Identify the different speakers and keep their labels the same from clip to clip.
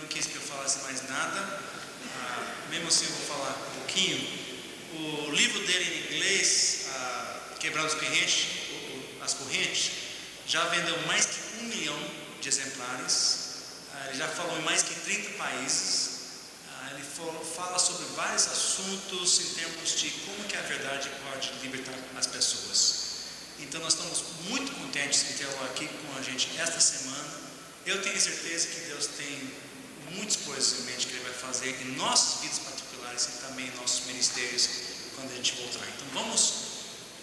Speaker 1: não quis que eu falasse mais nada, mesmo assim eu vou falar um pouquinho. O livro dele em inglês, Quebrando as Correntes, já vendeu mais que 1 milhão de exemplares. Ele já falou em mais que 30 países. Ele fala sobre vários assuntos em termos de como que a verdade pode libertar as pessoas. Então nós estamos muito contentes de tê-lo aqui com a gente esta semana. Eu tenho certeza que Deus tem muitas coisas em mente que Ele vai fazer em nossas vidas particulares e também em nossos ministérios quando a gente voltar. Então vamos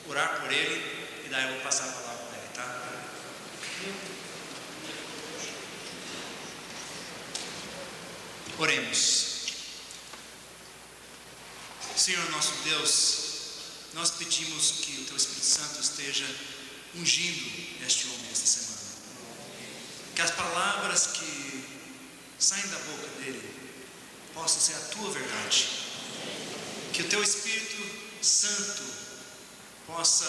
Speaker 1: orar por Ele e daí eu vou passar a palavra para Ele, tá? Oremos. Senhor nosso Deus, nós pedimos que o Teu Espírito Santo esteja ungindo este homem esta semana. Que as palavras que saem da boca dele possam ser a Tua verdade. Que o Teu Espírito Santo possa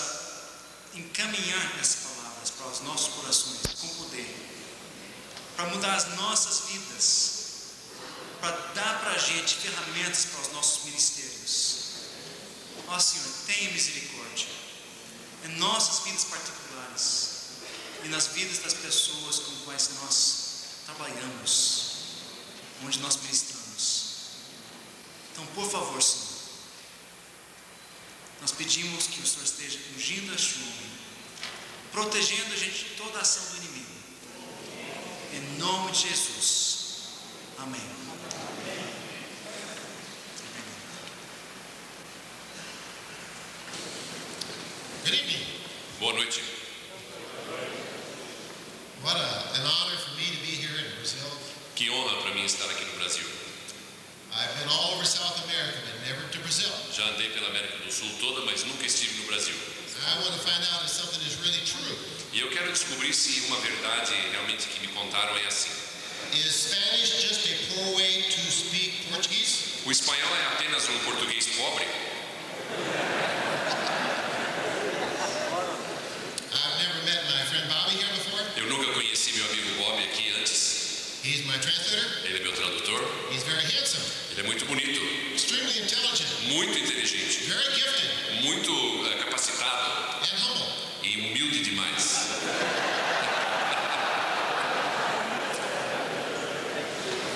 Speaker 1: encaminhar essas palavras para os nossos corações com poder, para mudar as nossas vidas, para dar para a gente ferramentas para os nossos ministérios. Ó Senhor, tenha misericórdia em nossas vidas particulares e nas vidas das pessoas com as quais nós trabalhamos, onde nós ministramos. Então, por favor, Senhor, nós pedimos que o Senhor esteja ungindo este homem, protegendo a gente de toda a ação do inimigo. Em nome de Jesus. Amém.
Speaker 2: Good evening.
Speaker 3: Boa noite.
Speaker 2: What an honor for me to be here in Brazil.
Speaker 3: Que honra para mim estar aqui no Brasil.
Speaker 2: I've been all over South America, but never to Brazil.
Speaker 3: Já andei pela América do Sul toda, mas nunca estive no Brasil.
Speaker 2: I want to find out if something is really true.
Speaker 3: E eu quero descobrir se uma verdade realmente que me contaram é assim.
Speaker 2: Is Spanish just a poor way to speak Portuguese?
Speaker 3: O espanhol é apenas um português pobre?
Speaker 2: I've never met my friend Bobby here before.
Speaker 3: Eu nunca conheci meu amigo Bob aqui antes.
Speaker 2: He's my translator.
Speaker 3: Ele é meu tradutor.
Speaker 2: He's very handsome,
Speaker 3: Ele é muito bonito,
Speaker 2: extremely intelligent,
Speaker 3: muito inteligente,
Speaker 2: very gifted,
Speaker 3: muito capacitado
Speaker 2: and humble.
Speaker 3: e humilde demais.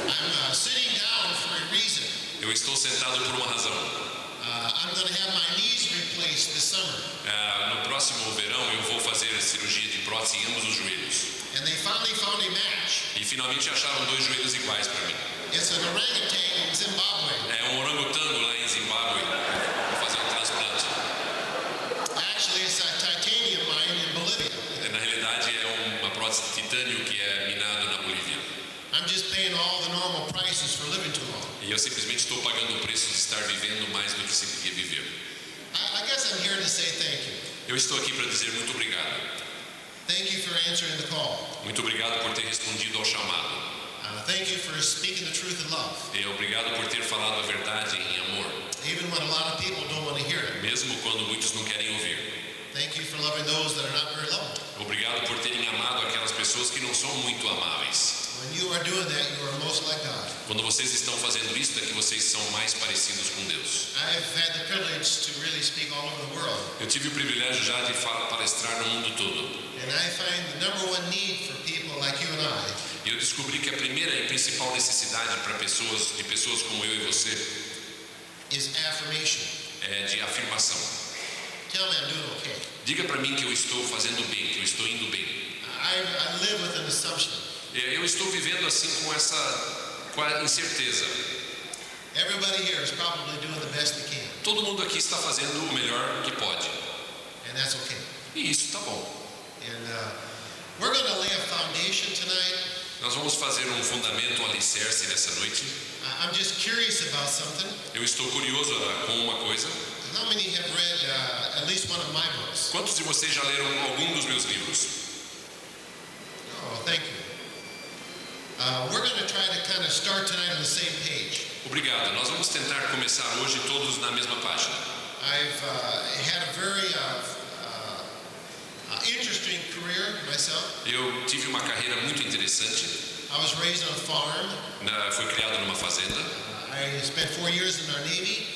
Speaker 2: I'm sitting down for a reason.
Speaker 3: Eu estou sentado por uma razão.
Speaker 2: I'm going to have my knees replaced this summer.
Speaker 3: No próximo verão eu vou fazer cirurgia de prótese em ambos os joelhos.
Speaker 2: And they finally found a match.
Speaker 3: E finalmente acharam 2 joelhos iguais para mim.
Speaker 2: It's an orangutan in Zimbabwe.
Speaker 3: É um orangotango lá em Zimbábue. Vou fazer um transplante.
Speaker 2: Actually, it's a titanium mine in Bolivia.
Speaker 3: Na realidade é uma prótese de titânio que é minado na Bolívia.
Speaker 2: I'm just paying all the normal prices for living too long.
Speaker 3: E eu simplesmente estou pagando o preço de estar vivendo mais do que se devia viver.
Speaker 2: I guess I'm here to say thank you.
Speaker 3: Eu estou aqui para dizer muito obrigado.
Speaker 2: Thank you for answering the call.
Speaker 3: Muito obrigado por ter respondido ao chamado.
Speaker 2: Thank you for speaking the truth in love,
Speaker 3: E obrigado por ter falado a verdade em amor,
Speaker 2: even when a lot of people don't want to hear it.
Speaker 3: mesmo quando muitos não querem ouvir.
Speaker 2: Thank you for loving those that are not very lovable.
Speaker 3: Obrigado por terem amado aquelas pessoas que não são muito amáveis.
Speaker 2: When you are doing that, you are most like God.
Speaker 3: Quando vocês estão fazendo isso, é que vocês são mais parecidos com Deus.
Speaker 2: I've had the privilege to really speak all over the world,
Speaker 3: Eu tive o privilégio já de palestrar no mundo todo.
Speaker 2: and I find the number one need for people like you and I
Speaker 3: E eu descobri que a primeira e principal necessidade para pessoas como eu e você
Speaker 2: is affirmation.
Speaker 3: é de afirmação.
Speaker 2: Tell me I'm doing okay.
Speaker 3: Diga para mim que eu estou fazendo bem, que eu estou indo bem.
Speaker 2: I live with an assumption.
Speaker 3: Eu estou vivendo assim com a incerteza.
Speaker 2: Everybody here is probably doing the best they can,
Speaker 3: Todo mundo aqui está fazendo o melhor que pode.
Speaker 2: and that's okay.
Speaker 3: E isso está bom.
Speaker 2: And we're going to lay a foundation tonight.
Speaker 3: Nós vamos fazer um fundamento, um alicerce nessa noite.
Speaker 2: I'm just curious about something.
Speaker 3: Eu estou curioso com uma coisa.
Speaker 2: How many have read at least one of my books?
Speaker 3: Quantos de vocês já leram algum dos meus livros?
Speaker 2: Oh, thank you. We're going to try to kind of start tonight on the same page.
Speaker 3: Obrigado. Nós vamos tentar começar hoje todos na mesma página.
Speaker 2: I've had a very interesting career myself.
Speaker 3: Eu tive uma carreira muito interessante.
Speaker 2: I was raised on a farm.
Speaker 3: Fui criado numa fazenda.
Speaker 2: I spent 4 years in our Navy.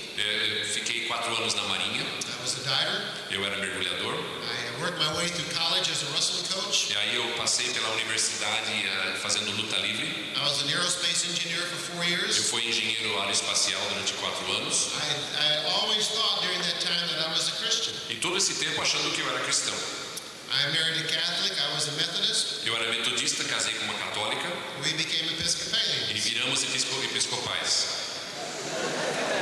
Speaker 3: Fiquei 4 anos na Marinha.
Speaker 2: I was a diver.
Speaker 3: Eu era mergulhador.
Speaker 2: I worked my way through college as a wrestling coach.
Speaker 3: E aí eu passei pela universidade fazendo luta livre.
Speaker 2: I was an aerospace engineer for 4 years.
Speaker 3: Eu fui engenheiro aeroespacial durante 4 anos.
Speaker 2: I always thought during that time that I was a Christian.
Speaker 3: E todo esse tempo achando que eu era cristão.
Speaker 2: I married a Catholic. I was a Methodist.
Speaker 3: Eu era metodista, casei com uma católica.
Speaker 2: We became Episcopalians.
Speaker 3: E viramos episcopais.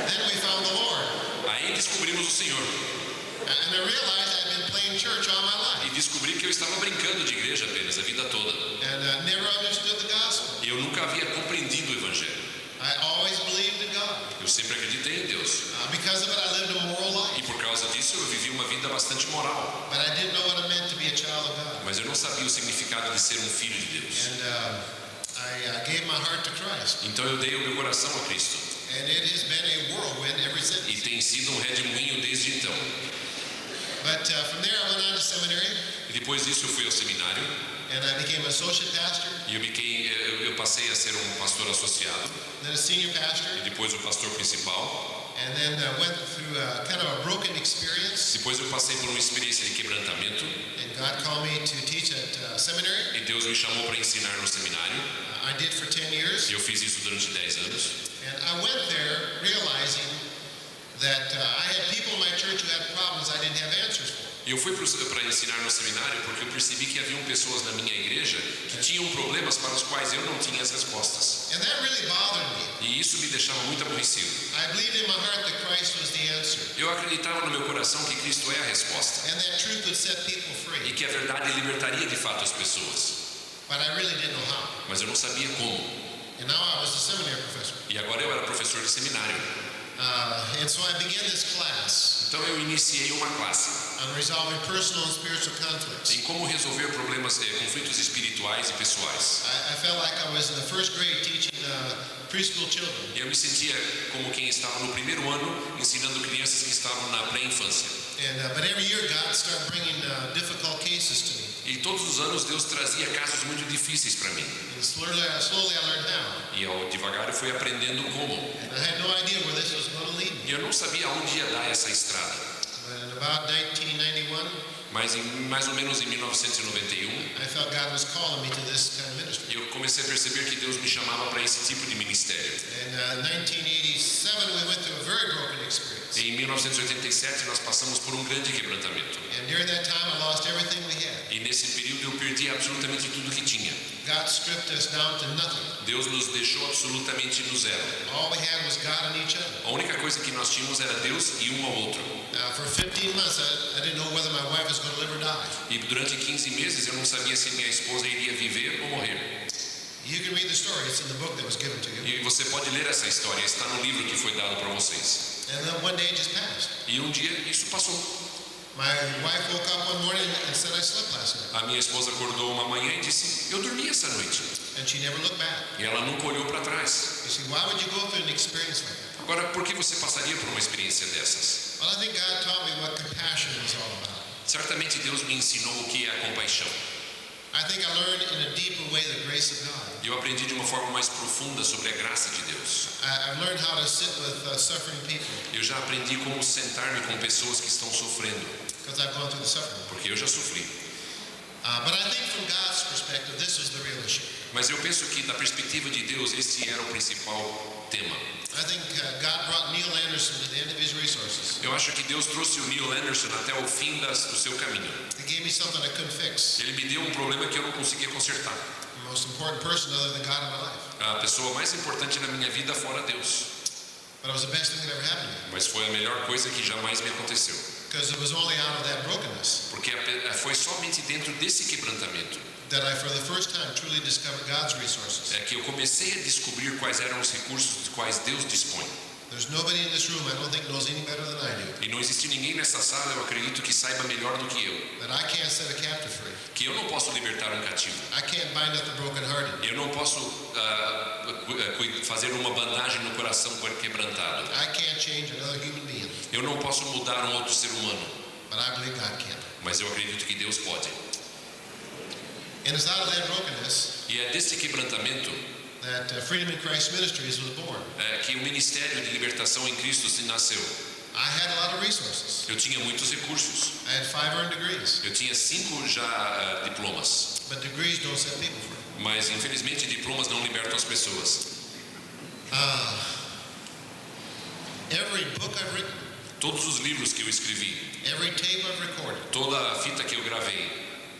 Speaker 2: Then we found the Lord.
Speaker 3: Aí descobrimos o Senhor.
Speaker 2: And I realized I'd been playing church all my life.
Speaker 3: E descobri que eu estava brincando de igreja apenas a vida toda.
Speaker 2: And never understood the gospel.
Speaker 3: E eu nunca havia compreendido o Evangelho.
Speaker 2: I always believed in God.
Speaker 3: Eu sempre acreditei em Deus.
Speaker 2: Because of it, I lived a moral
Speaker 3: E
Speaker 2: life.
Speaker 3: por causa disso eu vivi uma vida bastante moral.
Speaker 2: But I didn't know what it meant to be a child of God.
Speaker 3: Mas eu não sabia o significado de ser um filho de Deus.
Speaker 2: And I gave my heart to Christ.
Speaker 3: Então eu dei o meu coração a Cristo.
Speaker 2: And it has been a whirlwind ever since.
Speaker 3: E tem sido um redemoinho desde então.
Speaker 2: But from there, I went on to seminary.
Speaker 3: E depois disso eu fui ao seminário.
Speaker 2: And I became an associate pastor.
Speaker 3: E eu passei a ser um pastor associado.
Speaker 2: Then a senior pastor.
Speaker 3: E depois o pastor principal.
Speaker 2: And then went through kind of a broken experience.
Speaker 3: Depois eu passei por uma experiência de quebrantamento.
Speaker 2: And God called me to teach at seminary.
Speaker 3: E Deus me chamou para ensinar no seminário.
Speaker 2: I did for 10 years.
Speaker 3: E eu fiz isso durante 10 anos.
Speaker 2: And I went there realizing that I had people in my church who had problems I didn't have answers for.
Speaker 3: E eu fui para ensinar no seminário porque eu percebi que haviam pessoas na minha igreja que tinham problemas para os quais eu não tinha as respostas.
Speaker 2: And that really bothered me.
Speaker 3: E isso me deixava muito aborrecido.
Speaker 2: I believed in my heart that Christ was the answer.
Speaker 3: Eu acreditava no meu coração que Cristo é a resposta.
Speaker 2: And that truth would set people
Speaker 3: E
Speaker 2: free.
Speaker 3: que a verdade libertaria de fato as pessoas.
Speaker 2: But I really didn't know how.
Speaker 3: Mas eu não sabia como.
Speaker 2: And now I was a seminary professor.
Speaker 3: E agora eu era professor de seminário.
Speaker 2: And so I began this class
Speaker 3: Então eu iniciei uma classe
Speaker 2: on resolving personal and spiritual conflicts.
Speaker 3: em como resolver problemas, conflitos espirituais e pessoais.
Speaker 2: I felt like I was in the first grade teaching preschool children.
Speaker 3: E eu me sentia como quem estava no primeiro ano ensinando crianças que estavam na pré-infância.
Speaker 2: But every year God started bringing difficult cases to me.
Speaker 3: E todos os anos Deus trazia casos muito difíceis para mim.
Speaker 2: And slowly I learned how.
Speaker 3: E devagar eu fui aprendendo como.
Speaker 2: And I had no idea where this was going to lead me.
Speaker 3: E eu não sabia aonde ia dar essa estrada.
Speaker 2: But in about 1991,
Speaker 3: Mas mais ou menos em 1991,
Speaker 2: I felt God was calling me to this kind of ministry.
Speaker 3: eu comecei a perceber que Deus me chamava para esse tipo de ministério.
Speaker 2: In 1987, we went through a very broken experience.
Speaker 3: Em 1987 nós passamos por um grande quebrantamento.
Speaker 2: And during that time, I lost everything we had.
Speaker 3: E nesse período eu perdi absolutamente tudo que tinha.
Speaker 2: God stripped us down to nothing.
Speaker 3: Deus nos deixou absolutamente no zero.
Speaker 2: All we had was God and each other.
Speaker 3: A única coisa que nós tínhamos era Deus e um ao outro.
Speaker 2: For 15 months, I didn't know whether my wife was going to live or die.
Speaker 3: E durante 15 meses eu não sabia se minha esposa iria viver ou morrer.
Speaker 2: You can read the story. It's in the book that was given to you.
Speaker 3: E você pode ler essa história, está no livro que foi dado para vocês.
Speaker 2: And then one day it just passed.
Speaker 3: E um dia isso passou.
Speaker 2: My wife woke up one morning and said, I slept last night.
Speaker 3: A minha esposa acordou uma manhã e disse, eu dormi essa noite.
Speaker 2: And she never looked back.
Speaker 3: E ela nunca olhou para trás.
Speaker 2: You see, why would you go through an experience like that?
Speaker 3: Agora, por que você passaria por uma experiência dessas?
Speaker 2: Well, I think God taught me what compassion was all about.
Speaker 3: Certamente Deus me ensinou o que é a compaixão.
Speaker 2: I think I learned in a deeper way the grace of God.
Speaker 3: Eu aprendi de uma forma mais profunda sobre a graça de Deus.
Speaker 2: I've learned how to sit with suffering people
Speaker 3: Eu já aprendi como sentar-me com pessoas que estão sofrendo,
Speaker 2: because I've gone through the suffering.
Speaker 3: porque eu já sofri.
Speaker 2: But I think from God's perspective, this was the real issue.
Speaker 3: Mas eu penso que, da perspectiva de Deus, esse era o principal tema.
Speaker 2: I think God brought Neil Anderson to the end of his resources.
Speaker 3: Eu acho que Deus trouxe o Neil Anderson até o fim do seu caminho.
Speaker 2: He gave me something I couldn't fix.
Speaker 3: Ele me deu um problema que eu não conseguia consertar.
Speaker 2: The most important person other than God in my life.
Speaker 3: A pessoa mais importante na minha vida fora Deus.
Speaker 2: But it was the best thing that ever happened to me.
Speaker 3: Mas foi a melhor coisa que jamais me aconteceu.
Speaker 2: Because it was only out of that brokenness
Speaker 3: Porque foi somente dentro desse quebrantamento
Speaker 2: that I, for the first time, truly discovered God's resources.
Speaker 3: que eu comecei a descobrir quais eram os recursos dos quais Deus dispõe.
Speaker 2: There's nobody in this room I don't think knows any better than I do
Speaker 3: E não existe ninguém nessa sala, eu acredito, que saiba melhor do que eu.
Speaker 2: that I can't set a captive free.
Speaker 3: Que eu não posso libertar um cativo.
Speaker 2: I can't bind up the brokenhearted.
Speaker 3: Eu não posso fazer uma bandagem no coração quebrantado.
Speaker 2: I can't change another human being.
Speaker 3: Eu não posso mudar um outro ser humano.
Speaker 2: But I believe God can.
Speaker 3: Mas eu acredito que Deus pode.
Speaker 2: And it's out of that brokenness
Speaker 3: E é desse quebrantamento
Speaker 2: that Freedom in Christ Ministries was born.
Speaker 3: que o Ministério de Libertação em Cristo se nasceu.
Speaker 2: I had a lot of resources.
Speaker 3: Eu tinha muitos recursos.
Speaker 2: I had 5 earned degrees.
Speaker 3: Eu tinha 5 já diplomas.
Speaker 2: But degrees don't set people free.
Speaker 3: Mas, infelizmente, diplomas não libertam as pessoas.
Speaker 2: Every book I've written,
Speaker 3: Todos os livros que eu escrevi,
Speaker 2: every tape I've recorded,
Speaker 3: toda a fita que eu gravei,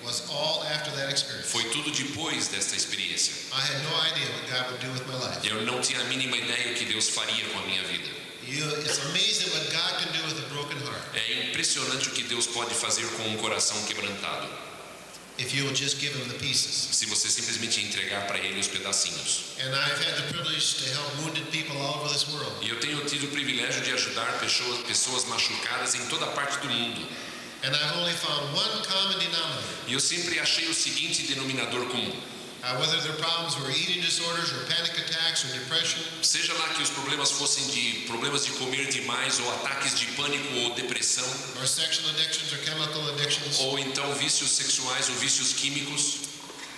Speaker 2: was all after that experience.
Speaker 3: foi tudo depois desta experiência.
Speaker 2: I had no idea what God would do with my life.
Speaker 3: Eu não tinha a mínima ideia o que Deus faria com a minha vida.
Speaker 2: It's amazing what God can do with a broken heart
Speaker 3: É impressionante o que Deus pode fazer com um coração quebrantado,
Speaker 2: if you will just give Him the pieces.
Speaker 3: se você simplesmente entregar para Ele os pedacinhos.
Speaker 2: And I've had the privilege to help wounded people all over this world.
Speaker 3: E eu tenho tido o privilégio de ajudar pessoas machucadas em toda parte do mundo.
Speaker 2: And I've only found one common denominator.
Speaker 3: E eu sempre achei o seguinte denominador comum.
Speaker 2: Whether their problems were eating disorders or panic attacks or depression,
Speaker 3: Seja lá que os problemas fossem de problemas de comer demais, ou ataques de pânico ou depressão,
Speaker 2: or sexual addictions or chemical addictions,
Speaker 3: ou então vícios sexuais ou vícios químicos,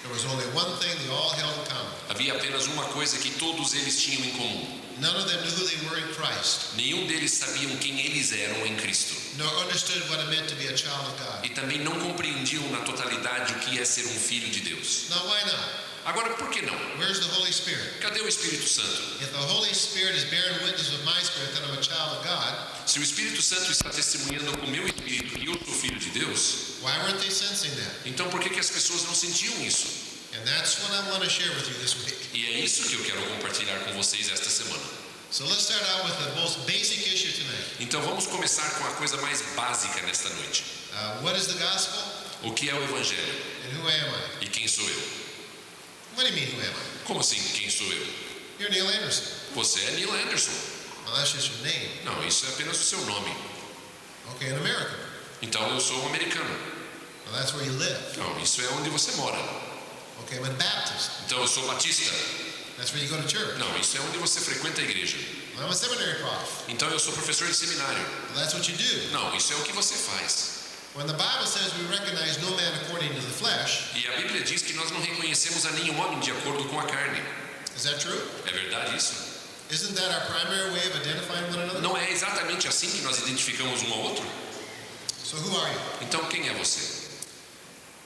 Speaker 2: there was only one thing they all held in common.
Speaker 3: havia apenas uma coisa que todos eles tinham em comum.
Speaker 2: None of them knew who they were in Christ,
Speaker 3: Nenhum deles sabiam quem eles eram em Cristo.
Speaker 2: nor understood what it meant to be a child of God.
Speaker 3: E também não compreendiam na totalidade o que é ser um filho de Deus.
Speaker 2: Now, why not?
Speaker 3: Agora, por que não?
Speaker 2: Where's the Holy Spirit?
Speaker 3: Cadê o Espírito Santo?
Speaker 2: If the Holy Spirit is bearing witness with my spirit that I'm a child of God,
Speaker 3: Se o Espírito Santo está testemunhando com o meu espírito que eu sou filho de Deus,
Speaker 2: why weren't they sensing that?
Speaker 3: então por que as pessoas não sentiam isso?
Speaker 2: And that's what I want to share with you this week.
Speaker 3: E é isso que eu quero compartilhar com vocês esta semana.
Speaker 2: So let's start out with the most basic issue tonight.
Speaker 3: Então vamos começar com a coisa mais básica nesta noite.
Speaker 2: What is the gospel
Speaker 3: O que é o Evangelho?
Speaker 2: and who am I?
Speaker 3: E quem sou eu?
Speaker 2: What do you mean, who am I?
Speaker 3: Como assim, quem sou eu?
Speaker 2: You're Neil Anderson.
Speaker 3: Você é Neil Anderson.
Speaker 2: Well, that's just your name.
Speaker 3: Não, isso é apenas o seu nome.
Speaker 2: Okay, an American.
Speaker 3: Então eu sou um americano.
Speaker 2: Well, that's where you live.
Speaker 3: Não, isso é onde você mora.
Speaker 2: Okay, I'm a Baptist.
Speaker 3: Então eu sou batista.
Speaker 2: That's where you go to church.
Speaker 3: Não, isso é onde você frequenta a igreja.
Speaker 2: Well, I'm a seminary prof.
Speaker 3: Então eu sou professor de seminário.
Speaker 2: Well, that's what you do.
Speaker 3: Não, isso é o que você faz.
Speaker 2: When the Bible says we recognize no man according to the flesh,
Speaker 3: E a Bíblia diz que nós não reconhecemos a nenhum homem de acordo com a carne.
Speaker 2: is that true?
Speaker 3: É verdade isso?
Speaker 2: Isn't that our primary way of identifying one another?
Speaker 3: Não é exatamente assim que nós identificamos um ao outro?
Speaker 2: So who are you?
Speaker 3: Então quem é você?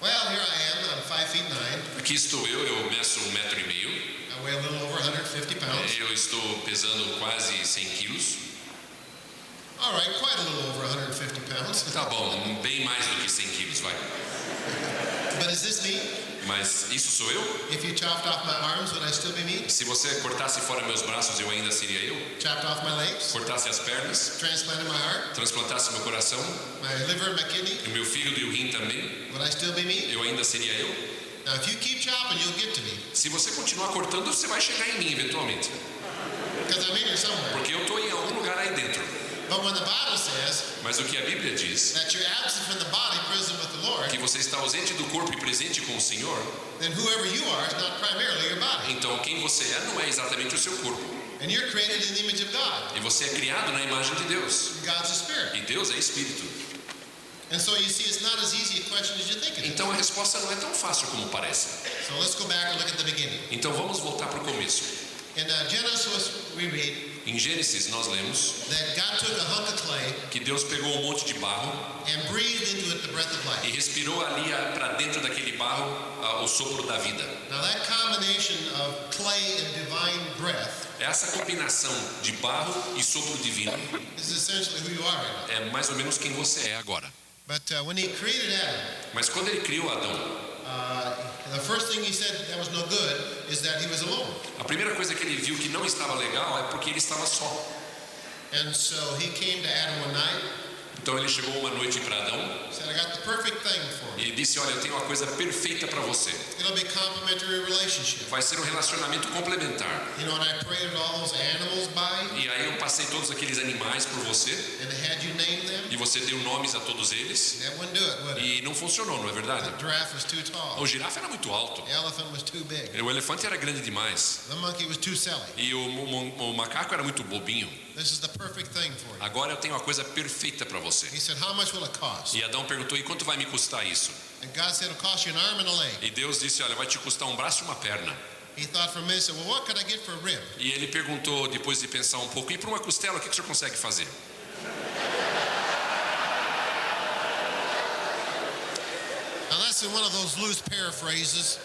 Speaker 2: Well, here I am. I'm 5 feet 9.
Speaker 3: Aqui estou eu meço 1,5 metro.
Speaker 2: I weigh a little over 150 pounds.
Speaker 3: Eu estou pesando quase 100 quilos.
Speaker 2: All right, quite a little over 150 pounds.
Speaker 3: Tá bom, bem mais do que 100 quilos, vai.
Speaker 2: But is this me?
Speaker 3: Mas isso sou eu?
Speaker 2: If you chopped off my arms, would I still be me?
Speaker 3: Se você cortasse fora meus braços, eu ainda seria eu?
Speaker 2: Chopped off my legs?
Speaker 3: Cortasse as pernas,
Speaker 2: Transplanted my heart?
Speaker 3: transplantasse meu coração,
Speaker 2: My liver and my kidney?
Speaker 3: o meu fígado e o rim também,
Speaker 2: Would I still be me?
Speaker 3: eu ainda seria eu?
Speaker 2: Now, if you keep chopping, you'll get to me.
Speaker 3: Se você continuar cortando, você vai chegar em mim eventualmente.
Speaker 2: Because I'm in here somewhere.
Speaker 3: Porque eu estou em algum lugar aí dentro.
Speaker 2: But when the Bible says
Speaker 3: Mas o que a Bíblia diz,
Speaker 2: that you're absent from the body, present with the Lord,
Speaker 3: que você está ausente do corpo e presente com o Senhor,
Speaker 2: then whoever you are is not primarily your body.
Speaker 3: então quem você é não é exatamente o seu corpo.
Speaker 2: And you're created in the image of God.
Speaker 3: E você é criado na imagem de Deus.
Speaker 2: God's a spirit.
Speaker 3: E Deus é Espírito.
Speaker 2: And so you see, it's not as easy a question as you think it is.
Speaker 3: Então a resposta não é tão fácil como parece.
Speaker 2: So let's go back and look at the beginning.
Speaker 3: Então vamos voltar para o começo.
Speaker 2: In Genesis, we read
Speaker 3: Em Gênesis nós lemos
Speaker 2: that God took a hunk of clay
Speaker 3: que Deus pegou um monte de barro
Speaker 2: and breathed into it the breath of
Speaker 3: e
Speaker 2: life.
Speaker 3: respirou ali para dentro daquele barro o sopro da vida.
Speaker 2: Now that combination of clay and divine breath
Speaker 3: Essa combinação de barro e sopro divino
Speaker 2: is essentially who you are right now.
Speaker 3: é mais ou menos quem você é agora.
Speaker 2: But when he created Adam,
Speaker 3: Mas quando ele criou Adão,
Speaker 2: the first thing he said that was no good is that he was alone.
Speaker 3: a primeira coisa que ele viu que não estava legal é porque ele estava só.
Speaker 2: And so he came to Adam one night,
Speaker 3: Então ele chegou uma noite para Adão
Speaker 2: said, I got the perfect thing for
Speaker 3: e
Speaker 2: you.
Speaker 3: ele disse: olha, eu tenho uma coisa perfeita para você.
Speaker 2: It'll be complementary relationship.
Speaker 3: Vai ser um relacionamento complementar.
Speaker 2: You know, and I prayed all those animals by,
Speaker 3: E aí eu passei todos aqueles animais por você
Speaker 2: and I had you name them.
Speaker 3: e você deu nomes a todos eles
Speaker 2: That wouldn't do it, would it?
Speaker 3: e não funcionou, não é verdade?
Speaker 2: The giraffe was too tall.
Speaker 3: O girafa era muito alto,
Speaker 2: The elephant was too big.
Speaker 3: o elefante era grande demais
Speaker 2: The monkey was too silly.
Speaker 3: e o macaco era muito bobinho.
Speaker 2: This is the perfect thing for you.
Speaker 3: Agora eu tenho uma coisa perfeita para você.
Speaker 2: He said, how much will it cost?
Speaker 3: E Adão perguntou: e quanto vai me custar isso?
Speaker 2: And God said it'll cost you an arm and a leg.
Speaker 3: E Deus disse, olha, vai te custar um braço e uma perna.
Speaker 2: He thought for a minute, said, well, what could I get for a rib?
Speaker 3: E ele perguntou, depois de pensar um pouco, e para uma costela, o que o senhor consegue fazer?
Speaker 2: Now that's in one of those loose paraphrases.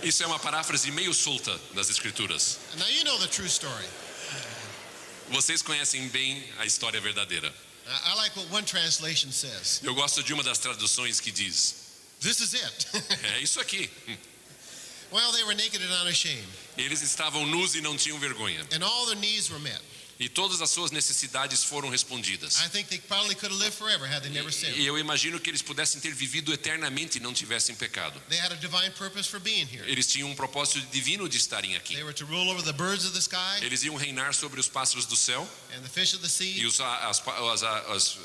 Speaker 3: Isso é uma paráfrase meio solta das Escrituras.
Speaker 2: Now you know the true story.
Speaker 3: Vocês conhecem bem a história verdadeira.
Speaker 2: I like what one translation says.
Speaker 3: Eu gosto de uma das traduções que diz,
Speaker 2: This is it.
Speaker 3: é isso aqui.
Speaker 2: Well, they were naked and unashamed,
Speaker 3: Eles estavam nus e não tinham vergonha.
Speaker 2: and all their needs were met.
Speaker 3: E todas as suas necessidades foram respondidas.
Speaker 2: I think they probably could have lived forever had they never sinned.
Speaker 3: E eu imagino que eles pudessem ter vivido eternamente e não tivessem pecado.
Speaker 2: They had a divine purpose for being here.
Speaker 3: Eles tinham um propósito divino de estarem aqui.
Speaker 2: They were to rule over the birds of the sky
Speaker 3: Eles iam reinar sobre os pássaros do céu
Speaker 2: and the fish of the
Speaker 3: e
Speaker 2: sea
Speaker 3: os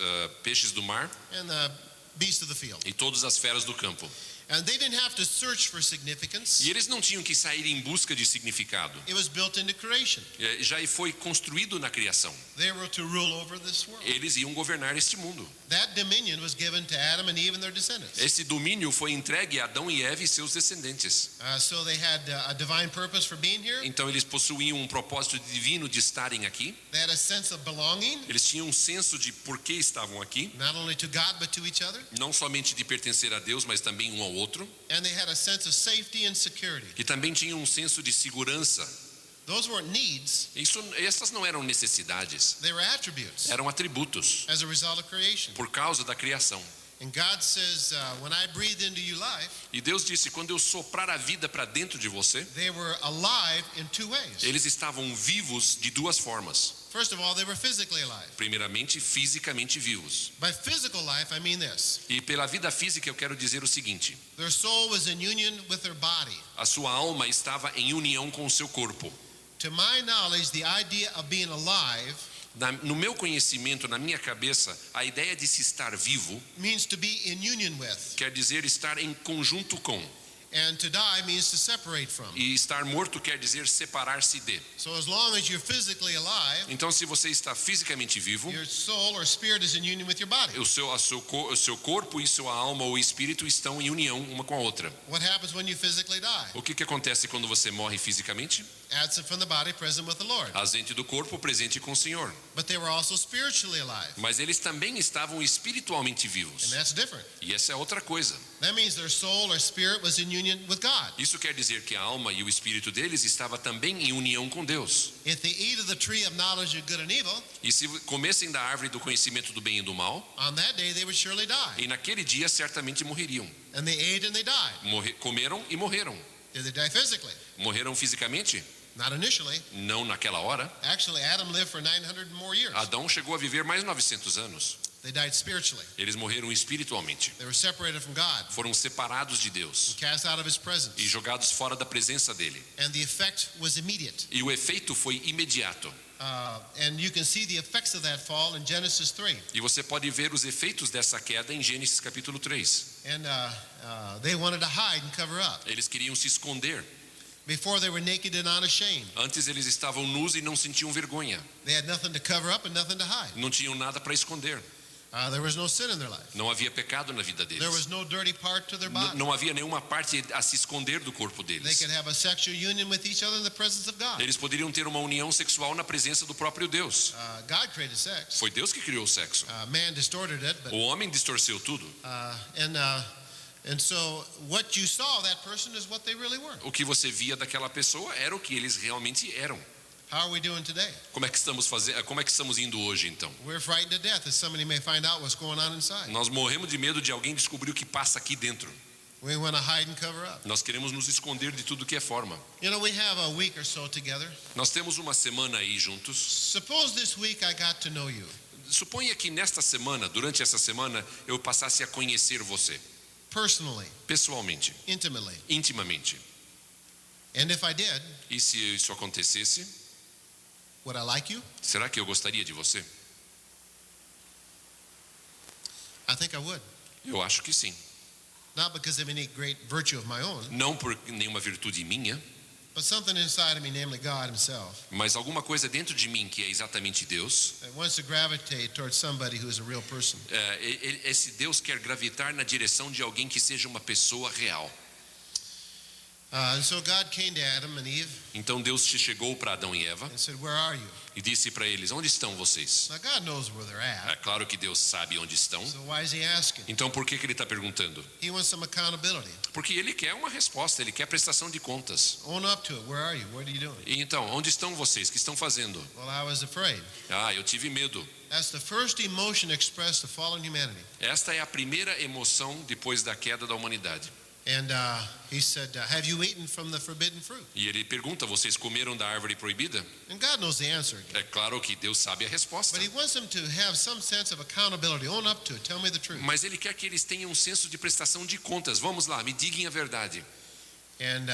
Speaker 3: peixes do mar
Speaker 2: and the beasts of the field.
Speaker 3: e todas as feras do campo.
Speaker 2: And they didn't have to search for significance.
Speaker 3: E eles não tinham que sair em busca de significado.
Speaker 2: It was built into creation.
Speaker 3: Já foi construído na criação.
Speaker 2: They were to rule over this world.
Speaker 3: Eles iam governar este mundo.
Speaker 2: That dominion was given to Adam and Eve and their descendants.
Speaker 3: Esse domínio foi entregue a Adão e Eva e seus descendentes.
Speaker 2: So they had a divine purpose for being here.
Speaker 3: Então eles possuíam um propósito divino de estarem aqui.
Speaker 2: They had a sense of belonging,
Speaker 3: Eles tinham um senso de por que estavam aqui,
Speaker 2: not only to God but to each other.
Speaker 3: não somente de pertencer a Deus, mas também um ao outro.
Speaker 2: And they had a sense of safety and security.
Speaker 3: E também tinham um senso de segurança.
Speaker 2: Those weren't needs,
Speaker 3: Essas não eram necessidades,
Speaker 2: they were attributes
Speaker 3: eram atributos
Speaker 2: as a result of creation.
Speaker 3: por causa da criação.
Speaker 2: And God says, when I breathed into you life,
Speaker 3: E Deus disse, quando eu soprar a vida para dentro de você,
Speaker 2: they were alive in two ways.
Speaker 3: eles estavam vivos de duas formas.
Speaker 2: First of all, they were physically alive.
Speaker 3: Primeiramente, fisicamente vivos.
Speaker 2: By physical life, I mean this.
Speaker 3: E pela vida física eu quero dizer o seguinte:
Speaker 2: Their soul was in union with their body.
Speaker 3: a sua alma estava em união com o seu corpo.
Speaker 2: To my knowledge, the idea of being alive
Speaker 3: No meu conhecimento, na minha cabeça, a ideia de se estar vivo
Speaker 2: means to be in union with.
Speaker 3: quer dizer estar em conjunto com.
Speaker 2: And to die means to separate from.
Speaker 3: E estar morto quer dizer separar-se de.
Speaker 2: So as long as you're physically alive,
Speaker 3: Então, se você está fisicamente vivo,
Speaker 2: your soul or spirit is in union with your body.
Speaker 3: o seu corpo e sua alma ou espírito estão em união uma com a outra.
Speaker 2: What happens when you physically die?
Speaker 3: O que acontece quando você morre fisicamente?
Speaker 2: Absent from the body, present with the Lord.
Speaker 3: Ausente do corpo, presente com o Senhor.
Speaker 2: But they were also spiritually alive.
Speaker 3: Mas eles também estavam espiritualmente
Speaker 2: And
Speaker 3: vivos.
Speaker 2: that's different.
Speaker 3: E essa é outra coisa.
Speaker 2: That means their soul or spirit was in union with God.
Speaker 3: Isso quer dizer que a alma e o espírito deles estava também em união com Deus.
Speaker 2: If they eat of the tree of knowledge of good and evil,
Speaker 3: E se comessem da árvore do conhecimento do bem e do mal,
Speaker 2: on that day they would surely die.
Speaker 3: e naquele dia certamente morreriam.
Speaker 2: And they ate and they died.
Speaker 3: Comeram e morreram.
Speaker 2: Did they die physically?
Speaker 3: Morreram fisicamente?
Speaker 2: Not initially.
Speaker 3: Não naquela hora.
Speaker 2: Actually, Adam lived for 900 more years.
Speaker 3: Adão chegou a viver mais 900 anos.
Speaker 2: They died spiritually.
Speaker 3: Eles morreram espiritualmente.
Speaker 2: They were separated from God,
Speaker 3: Foram separados de Deus
Speaker 2: cast out of his
Speaker 3: e
Speaker 2: presence.
Speaker 3: jogados fora da presença dele.
Speaker 2: And the effect was immediate.
Speaker 3: E o efeito foi imediato.
Speaker 2: And you can see the effects of that fall in Genesis 3.
Speaker 3: E você pode ver os efeitos dessa queda em Gênesis capítulo 3.
Speaker 2: And they wanted to hide and cover up.
Speaker 3: Eles queriam se esconder.
Speaker 2: Before they were naked and unashamed.
Speaker 3: Antes eles estavam nus e não sentiam vergonha.
Speaker 2: They had nothing to cover up and nothing to hide.
Speaker 3: Não tinham nada para esconder.
Speaker 2: There was no sin in their life.
Speaker 3: Não havia pecado na vida
Speaker 2: There was
Speaker 3: deles.
Speaker 2: no dirty part to their body.
Speaker 3: Não havia nenhuma parte a se esconder do corpo
Speaker 2: They
Speaker 3: deles.
Speaker 2: could have a sexual union with each other in the presence of God.
Speaker 3: Eles poderiam ter uma união sexual na presença do próprio Deus.
Speaker 2: God created sex.
Speaker 3: Foi Deus que criou o sexo.
Speaker 2: Man distorted it, but
Speaker 3: O homem distorceu tudo.
Speaker 2: and so what you saw of that person is what they really were.
Speaker 3: O que você via daquela pessoa era o que eles realmente eram.
Speaker 2: How are we doing today?
Speaker 3: Como é que estamos indo hoje então?
Speaker 2: We're frightened to death that somebody may find out what's going on inside.
Speaker 3: Nós morremos de medo de alguém descobrir o que passa aqui dentro.
Speaker 2: We want to hide and cover up.
Speaker 3: Nós queremos nos esconder de tudo que é forma.
Speaker 2: You know, we have a week or so together.
Speaker 3: Nós temos uma semana aí juntos.
Speaker 2: Suppose this week I got to know you.
Speaker 3: Suponha que nesta semana, durante essa semana, eu passasse a conhecer você,
Speaker 2: Personally,
Speaker 3: pessoalmente,
Speaker 2: intimately.
Speaker 3: intimamente.
Speaker 2: And if I did,
Speaker 3: E se isso acontecesse,
Speaker 2: would I like you?
Speaker 3: será que eu gostaria de você?
Speaker 2: I think I would.
Speaker 3: Eu acho que sim.
Speaker 2: Not because of any great virtue of my own,
Speaker 3: Não por nenhuma virtude minha,
Speaker 2: But something inside of me, namely God himself,
Speaker 3: Mas alguma coisa dentro de mim, que é exatamente Deus,
Speaker 2: that wants to gravitate towards somebody who is a real person.
Speaker 3: esse Deus quer gravitar na direção de alguém que seja uma pessoa real.
Speaker 2: And so God came to Adam and Eve
Speaker 3: Então Deus chegou para Adão e Eva
Speaker 2: and said, "Where are you?"
Speaker 3: e disse para eles: onde estão vocês?
Speaker 2: Now God knows where they're
Speaker 3: É
Speaker 2: at.
Speaker 3: claro que Deus sabe onde estão.
Speaker 2: So why is he asking?
Speaker 3: Então por que ele está perguntando?
Speaker 2: He wants some accountability.
Speaker 3: Porque ele quer uma resposta, ele quer prestação de contas.
Speaker 2: Own up to it. Where are you? What are you doing?
Speaker 3: E então, onde estão vocês? O que estão fazendo?
Speaker 2: Well, I was afraid.
Speaker 3: Eu tive medo.
Speaker 2: That's the first emotion expressed to fallen humanity.
Speaker 3: Esta é a primeira emoção depois da queda da humanidade.
Speaker 2: And he said, "Have you eaten from the forbidden fruit?"
Speaker 3: E ele pergunta: vocês comeram da árvore proibida?
Speaker 2: And God knows the answer.
Speaker 3: É claro que Deus sabe a resposta.
Speaker 2: But he wants them to have some sense of accountability. Own up to it. Tell me the truth.
Speaker 3: Mas ele quer que eles tenham um senso de prestação de contas. Vamos lá, me digam a verdade.
Speaker 2: And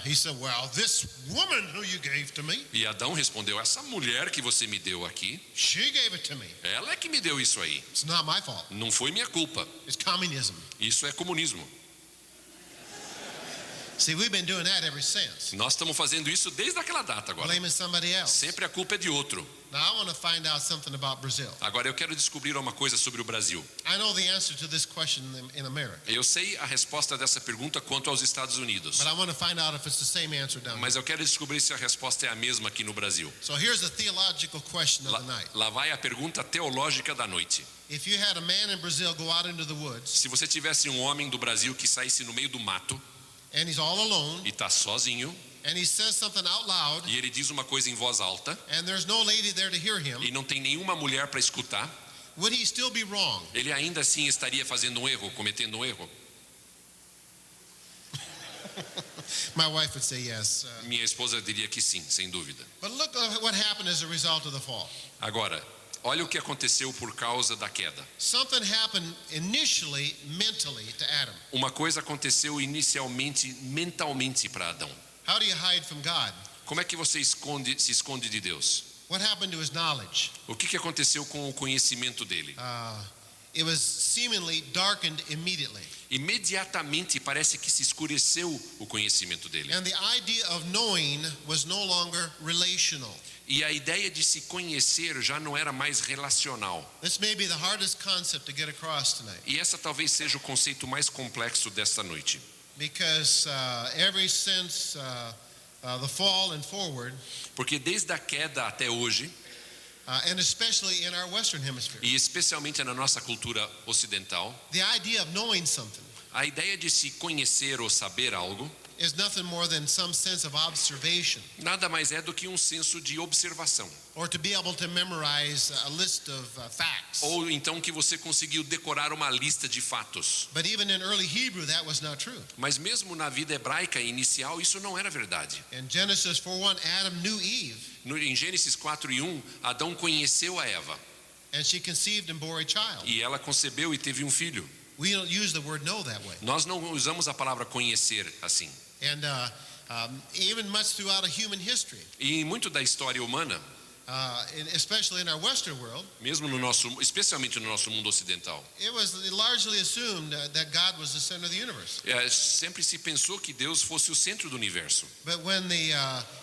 Speaker 2: he said, "Well, this woman who you gave to me,
Speaker 3: E Adão respondeu: essa mulher que você me deu aqui,
Speaker 2: she gave it to me.
Speaker 3: ela é que me deu isso aí.
Speaker 2: It's not my fault.
Speaker 3: Não foi minha culpa.
Speaker 2: It's communism."
Speaker 3: Isso é comunismo.
Speaker 2: See, we've been doing that ever since.
Speaker 3: Nós estamos fazendo isso desde aquela data agora.
Speaker 2: Blaming somebody else.
Speaker 3: Sempre a culpa é de outro.
Speaker 2: Now, I want to find out something about Brazil.
Speaker 3: Agora eu quero descobrir uma coisa sobre o Brasil.
Speaker 2: I know the answer to this question in America,
Speaker 3: Eu sei a resposta dessa pergunta quanto aos Estados Unidos.
Speaker 2: but I want to find out if it's the same answer down
Speaker 3: Mas
Speaker 2: here.
Speaker 3: eu quero descobrir se a resposta é a mesma aqui no Brasil.
Speaker 2: So here's the theological question of the night.
Speaker 3: Lá vai a pergunta teológica da noite.
Speaker 2: If you had a man in Brazil go out into the woods,
Speaker 3: Se você tivesse um homem do Brasil que saísse no meio do mato
Speaker 2: and he's all alone,
Speaker 3: e está sozinho,
Speaker 2: and he says something out loud,
Speaker 3: e ele diz uma coisa em voz alta,
Speaker 2: and there's no lady there to hear him,
Speaker 3: e não tem nenhuma mulher para escutar,
Speaker 2: would he still be wrong?
Speaker 3: ele ainda assim estaria fazendo um erro, cometendo um erro?
Speaker 2: My wife would say yes.
Speaker 3: Minha esposa diria que sim, sem dúvida.
Speaker 2: But look what happened as a result of the fall.
Speaker 3: Agora, olha o que aconteceu por causa da queda.
Speaker 2: Something happened initially mentally to Adam.
Speaker 3: Uma coisa aconteceu inicialmente mentalmente para Adão.
Speaker 2: How do you hide from God?
Speaker 3: Como é que você se esconde de Deus?
Speaker 2: What happened to his knowledge?
Speaker 3: O que aconteceu com o conhecimento dele?
Speaker 2: It was seemingly darkened immediately.
Speaker 3: Imediatamente parece que se escureceu o conhecimento dele.
Speaker 2: And the idea of knowing was no longer relational.
Speaker 3: E a ideia de se conhecer já não era mais relacional.
Speaker 2: This may be the hardest concept to get across tonight,
Speaker 3: E essa talvez seja o conceito mais complexo desta noite.
Speaker 2: because ever since the fall and forward,
Speaker 3: Porque desde a queda até hoje,
Speaker 2: and especially in our Western Hemisphere,
Speaker 3: e especialmente na nossa cultura ocidental,
Speaker 2: the idea of knowing something
Speaker 3: a ideia de se conhecer ou saber algo
Speaker 2: is nothing more than some sense of observation,
Speaker 3: nada mais é do que um senso de observação.
Speaker 2: or to be able to memorize a list of facts.
Speaker 3: Ou então que você conseguiu decorar uma lista de fatos.
Speaker 2: But even in early Hebrew, that was not true.
Speaker 3: Mas mesmo na vida hebraica inicial, isso não era verdade.
Speaker 2: In Genesis 4:1, Adam knew Eve,
Speaker 3: Em Gênesis 4:1, Adão conheceu a Eva.
Speaker 2: and she conceived and bore a child.
Speaker 3: E ela concebeu e teve um filho.
Speaker 2: We don't use the word know that way.
Speaker 3: Nós não usamos a palavra conhecer assim.
Speaker 2: And even much throughout a human history,
Speaker 3: E muito da história humana,
Speaker 2: especially in our Western world,
Speaker 3: mesmo especialmente no nosso mundo ocidental,
Speaker 2: it was largely assumed that God was the center of the universe.
Speaker 3: sempre se pensou que Deus fosse o centro do universo.
Speaker 2: But when the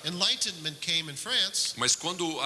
Speaker 2: Enlightenment came in France,
Speaker 3: Mas quando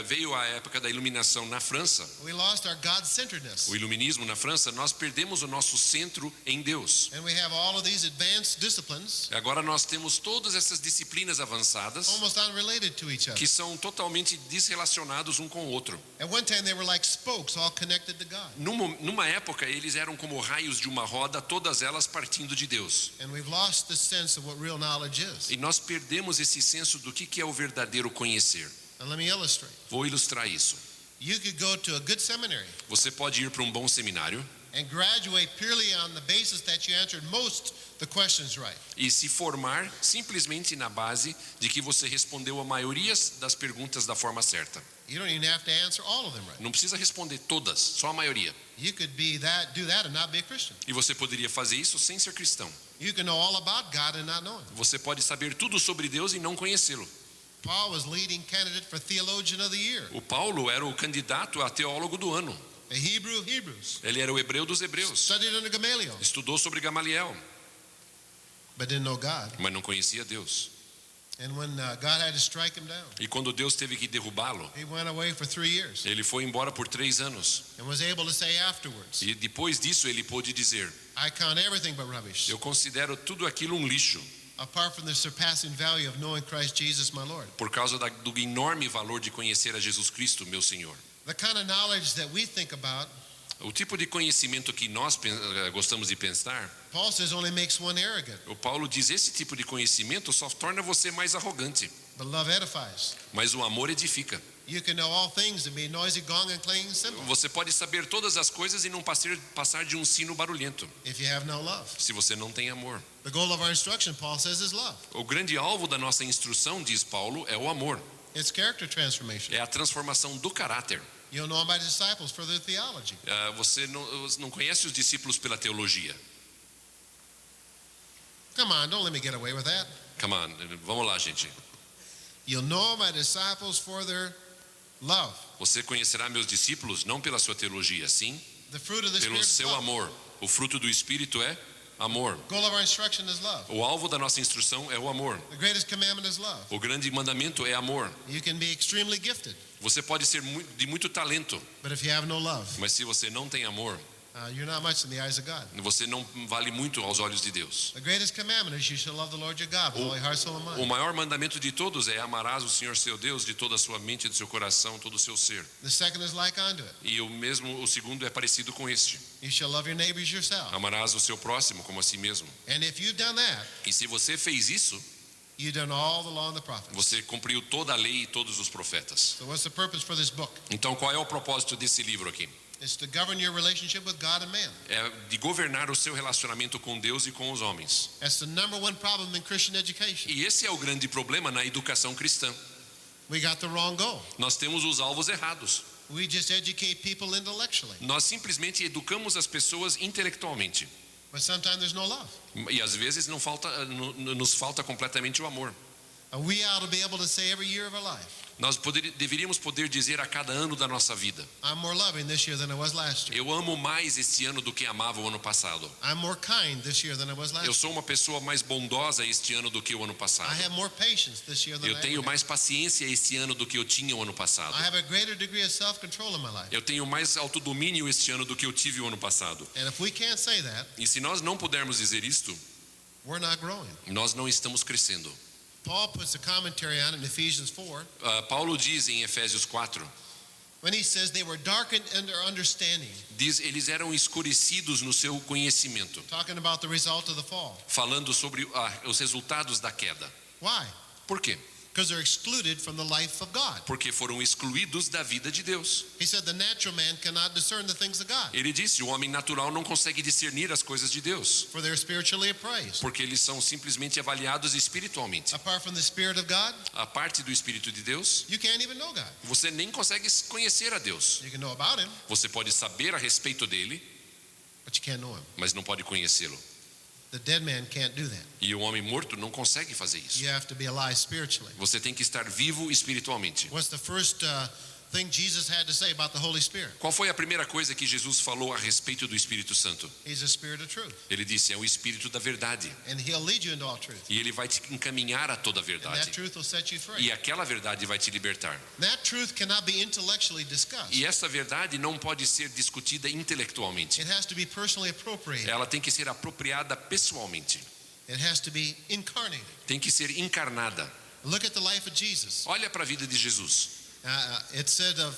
Speaker 3: veio a época da iluminação na França,
Speaker 2: we lost our God-centeredness.
Speaker 3: o iluminismo na França, nós perdemos o nosso centro em Deus.
Speaker 2: And we have all of these advanced disciplines,
Speaker 3: Agora nós temos todas essas disciplinas avançadas
Speaker 2: almost unrelated to each other.
Speaker 3: que são totalmente desrelacionados um com o outro.
Speaker 2: At one time, they were like spokes, all connected to God.
Speaker 3: Numa época, eles eram como raios de uma roda, todas elas partindo de Deus.
Speaker 2: And we've lost the sense of what real knowledge is.
Speaker 3: E nós perdemos esse senso do que é o verdadeiro conhecer.
Speaker 2: And let me illustrate.
Speaker 3: Vou ilustrar isso.
Speaker 2: You could go to a good seminary
Speaker 3: Você pode ir para um bom seminário
Speaker 2: and graduate purely on the basis that you answered most the questions right.
Speaker 3: e se formar simplesmente na base de que você respondeu a maioria das perguntas da forma certa.
Speaker 2: You don't even have to answer all of them right.
Speaker 3: Não precisa responder todas, só a maioria.
Speaker 2: You could do that and not be a Christian.
Speaker 3: E você poderia fazer isso sem ser cristão.
Speaker 2: You can know all about God and not know Him.
Speaker 3: Você pode saber tudo sobre Deus e não conhecê-lo.
Speaker 2: Paul was leading candidate for Theologian of the Year.
Speaker 3: O Paulo era o candidato a teólogo do ano.
Speaker 2: A Hebrew of Hebrews.
Speaker 3: Ele era o hebreu dos hebreus.
Speaker 2: Studied under Gamaliel,
Speaker 3: Estudou sobre Gamaliel,
Speaker 2: but didn't know God.
Speaker 3: mas não conhecia Deus.
Speaker 2: And when God had to strike him down,
Speaker 3: E quando Deus teve que derrubá-lo,
Speaker 2: he went away for 3 years
Speaker 3: ele foi embora por 3 anos.
Speaker 2: and was able to say afterwards,
Speaker 3: E depois disso ele pôde dizer:
Speaker 2: I count everything but rubbish,
Speaker 3: eu considero tudo aquilo um lixo,
Speaker 2: apart from the surpassing value of knowing Christ Jesus my Lord.
Speaker 3: por causa do enorme valor de conhecer a Jesus Cristo, meu Senhor.
Speaker 2: The kind of knowledge that we think about,
Speaker 3: O tipo de conhecimento que nós gostamos de pensar,
Speaker 2: Paul says only makes one arrogant,
Speaker 3: o Paulo diz: esse tipo de conhecimento só torna você mais arrogante,
Speaker 2: but love edifies.
Speaker 3: mas o amor edifica.
Speaker 2: You can know all things and be noisy, gong, and clanging cymbal
Speaker 3: Você pode saber todas as coisas e não passar de um sino barulhento,
Speaker 2: if you have no love.
Speaker 3: se você não tem amor.
Speaker 2: The goal of our instruction, Paul says, is love.
Speaker 3: O grande alvo da nossa instrução, diz Paulo, é o amor,
Speaker 2: It's character transformation.
Speaker 3: é a transformação do caráter.
Speaker 2: You'll know my disciples for their theology.
Speaker 3: Você não conhece os discípulos pela teologia.
Speaker 2: Come on, don't let me get away with that.
Speaker 3: Come on, vamos lá, gente.
Speaker 2: You'll know my disciples for their love.
Speaker 3: Você conhecerá meus discípulos não pela sua teologia, sim
Speaker 2: The fruit of the
Speaker 3: pelo
Speaker 2: Spirit is
Speaker 3: seu
Speaker 2: love.
Speaker 3: amor. O fruto do Espírito é amor.
Speaker 2: Goal of our instruction is love.
Speaker 3: O alvo da nossa instrução é o amor.
Speaker 2: The greatest commandment is love.
Speaker 3: O grande mandamento é amor.
Speaker 2: You can be extremely gifted,
Speaker 3: Você pode ser de muito talento,
Speaker 2: but if you have no love,
Speaker 3: mas se você não tem amor,
Speaker 2: you're not much in the eyes of God.
Speaker 3: você não vale muito aos olhos de Deus.
Speaker 2: The greatest commandment is you shall love the Lord your God with all your heart, soul, and
Speaker 3: O
Speaker 2: mind.
Speaker 3: maior mandamento de todos é amarás o Senhor seu Deus de toda a sua mente, do seu coração, todo o seu ser.
Speaker 2: The second is like unto it.
Speaker 3: E o segundo é parecido com este.
Speaker 2: You shall love your neighbors yourself.
Speaker 3: Amarás o seu próximo como a si mesmo.
Speaker 2: And if you've done that,
Speaker 3: E se você fez isso,
Speaker 2: you've done all the law and the prophets.
Speaker 3: você cumpriu toda a lei e todos os profetas.
Speaker 2: So what's the purpose for this book?
Speaker 3: Então, qual é o propósito desse livro aqui?
Speaker 2: It's to govern your relationship with God and man.
Speaker 3: É de governar o seu relacionamento com Deus e com os homens.
Speaker 2: That's the number one problem in Christian education.
Speaker 3: E esse é o grande problema na educação cristã.
Speaker 2: We got the wrong goal.
Speaker 3: Nós temos os alvos errados.
Speaker 2: We just educate people intellectually,
Speaker 3: Nós simplesmente educamos as pessoas intelectualmente.
Speaker 2: but sometimes there's no love.
Speaker 3: E às vezes nos falta completamente o amor.
Speaker 2: We ought to be able to say every year of our life,
Speaker 3: Nós deveríamos poder dizer a cada ano da nossa vida:
Speaker 2: I'm more loving this year than I was last year.
Speaker 3: eu amo mais este ano do que amava o ano passado.
Speaker 2: I'm more kind this year than I was last
Speaker 3: Eu
Speaker 2: year.
Speaker 3: sou uma pessoa mais bondosa este ano do que o ano passado.
Speaker 2: I have more patience this year than
Speaker 3: Eu
Speaker 2: I
Speaker 3: tenho
Speaker 2: ever had.
Speaker 3: mais paciência este ano do que eu tinha o ano passado.
Speaker 2: I have a greater degree of self-control in my life.
Speaker 3: Eu tenho mais autodomínio este ano do que eu tive o ano passado.
Speaker 2: And if we can't say that,
Speaker 3: E se nós não pudermos dizer isto,
Speaker 2: we're not growing.
Speaker 3: nós não estamos crescendo.
Speaker 2: Paul puts a commentary on it in Ephesians 4
Speaker 3: Paulo diz em Efésios 4,
Speaker 2: when he says they were darkened in their understanding,
Speaker 3: diz, eles eram escurecidos no seu conhecimento,
Speaker 2: talking about the result of the fall.
Speaker 3: falando sobre os resultados da queda.
Speaker 2: Why?
Speaker 3: Por quê?
Speaker 2: Because they're excluded from the life of God.
Speaker 3: Porque foram excluídos da vida de Deus.
Speaker 2: He said the natural man cannot discern the things of God,
Speaker 3: Ele disse, o homem natural não consegue discernir as coisas de Deus,
Speaker 2: for they're spiritually appraised.
Speaker 3: porque eles são simplesmente avaliados espiritualmente.
Speaker 2: Apart from the Spirit of God,
Speaker 3: A parte do Espírito de Deus,
Speaker 2: you can't even know God.
Speaker 3: você nem consegue conhecer a Deus.
Speaker 2: You can know about him,
Speaker 3: Você pode saber a respeito dele,
Speaker 2: but you can't know him.
Speaker 3: mas não pode conhecê-lo.
Speaker 2: The dead man can't do that.
Speaker 3: E o homem morto não consegue fazer isso.
Speaker 2: You have to be alive spiritually.
Speaker 3: Você tem que estar vivo espiritualmente.
Speaker 2: What's the first thing Jesus had to say about the Holy Spirit?
Speaker 3: Qual foi a primeira coisa que Jesus falou a respeito do Espírito Santo?
Speaker 2: He's a spirit of truth,
Speaker 3: Ele disse, é o Espírito da verdade.
Speaker 2: and he'll lead you into all truth.
Speaker 3: E ele vai te encaminhar a toda a
Speaker 2: And that
Speaker 3: verdade.
Speaker 2: truth will set you free.
Speaker 3: E aquela verdade vai te libertar.
Speaker 2: That truth cannot be intellectually discussed.
Speaker 3: E essa verdade não pode ser discutida intelectualmente.
Speaker 2: It has to be personally appropriated.
Speaker 3: Ela tem que ser apropriada pessoalmente.
Speaker 2: It has to be incarnated.
Speaker 3: Tem que ser encarnada.
Speaker 2: Look at the life of Jesus.
Speaker 3: Olha para a vida de Jesus.
Speaker 2: It said of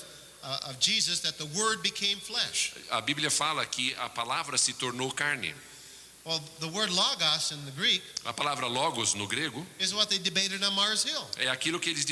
Speaker 2: Jesus that the Word became flesh.
Speaker 3: A Bíblia fala que a palavra se tornou carne.
Speaker 2: Well, the word logos in the Greek
Speaker 3: A palavra logos no grego
Speaker 2: is what they debated on Mars Hill.
Speaker 3: é aquilo que eles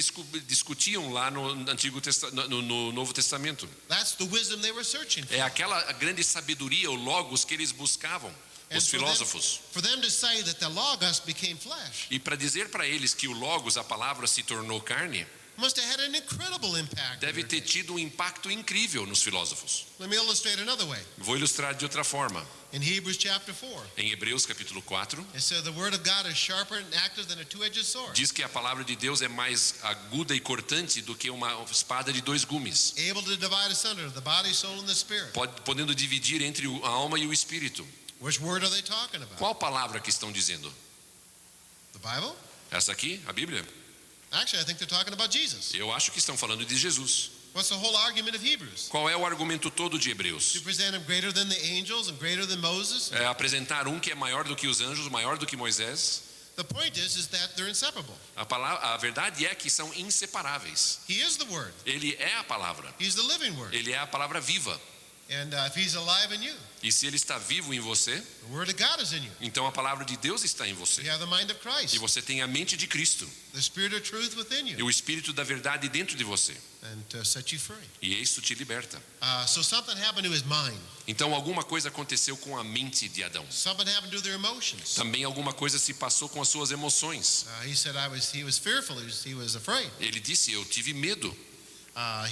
Speaker 3: discutiam lá no Novo Testamento.
Speaker 2: That's the wisdom they were searching for.
Speaker 3: É aquela grande sabedoria, o logos que eles buscavam, os filósofos.
Speaker 2: For them to say that the logos became flesh
Speaker 3: E para dizer para eles que o logos, a palavra, se tornou carne,
Speaker 2: must have had an incredible impact.
Speaker 3: deve ter tido um impacto incrível nos filósofos.
Speaker 2: Let me illustrate another way.
Speaker 3: Vou ilustrar de outra forma.
Speaker 2: In Hebrews chapter 4,
Speaker 3: Em Hebreus capítulo 4,
Speaker 2: it said the word of God is sharper and active than a two-edged sword,
Speaker 3: diz que a palavra de Deus é mais aguda e cortante do que uma espada de 2 gumes,
Speaker 2: able to divide asunder the body, soul, and the spirit.
Speaker 3: podendo dividir entre a alma e o espírito.
Speaker 2: Which word are they talking about?
Speaker 3: Qual palavra que estão dizendo?
Speaker 2: The Bible?
Speaker 3: Essa aqui, a Bíblia?
Speaker 2: Actually, I think they're talking about Jesus.
Speaker 3: Eu acho que estão falando de Jesus.
Speaker 2: What's the whole argument of Hebrews?
Speaker 3: Qual é o argumento todo de Hebreus?
Speaker 2: To present him greater than the angels and greater than Moses.
Speaker 3: É apresentar um que é maior do que os anjos, maior do que Moisés.
Speaker 2: The point is that they're inseparable.
Speaker 3: A verdade é que são inseparáveis.
Speaker 2: He is the Word.
Speaker 3: Ele é a palavra.
Speaker 2: He's the living Word.
Speaker 3: Ele é a palavra viva.
Speaker 2: And if He's alive in you,
Speaker 3: E se ele está vivo em você,
Speaker 2: the Word of God is in you.
Speaker 3: então a palavra de Deus está em você.
Speaker 2: You have the mind of Christ,
Speaker 3: E você tem a mente de Cristo
Speaker 2: the Spirit of truth within
Speaker 3: e
Speaker 2: you,
Speaker 3: o espírito da verdade dentro de você.
Speaker 2: and to set you free.
Speaker 3: E isso te liberta.
Speaker 2: So something happened to his mind.
Speaker 3: Então alguma coisa aconteceu com a mente de Adão.
Speaker 2: Something happened to their emotions.
Speaker 3: Também alguma coisa se passou com as suas emoções.
Speaker 2: He said, he was fearful. He was afraid.
Speaker 3: Ele disse: eu tive medo.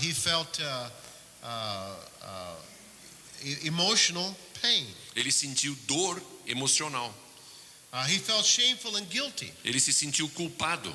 Speaker 2: He felt emotional pain.
Speaker 3: Ele sentiu dor emocional.
Speaker 2: He felt shameful and guilty.
Speaker 3: Ele se sentiu culpado.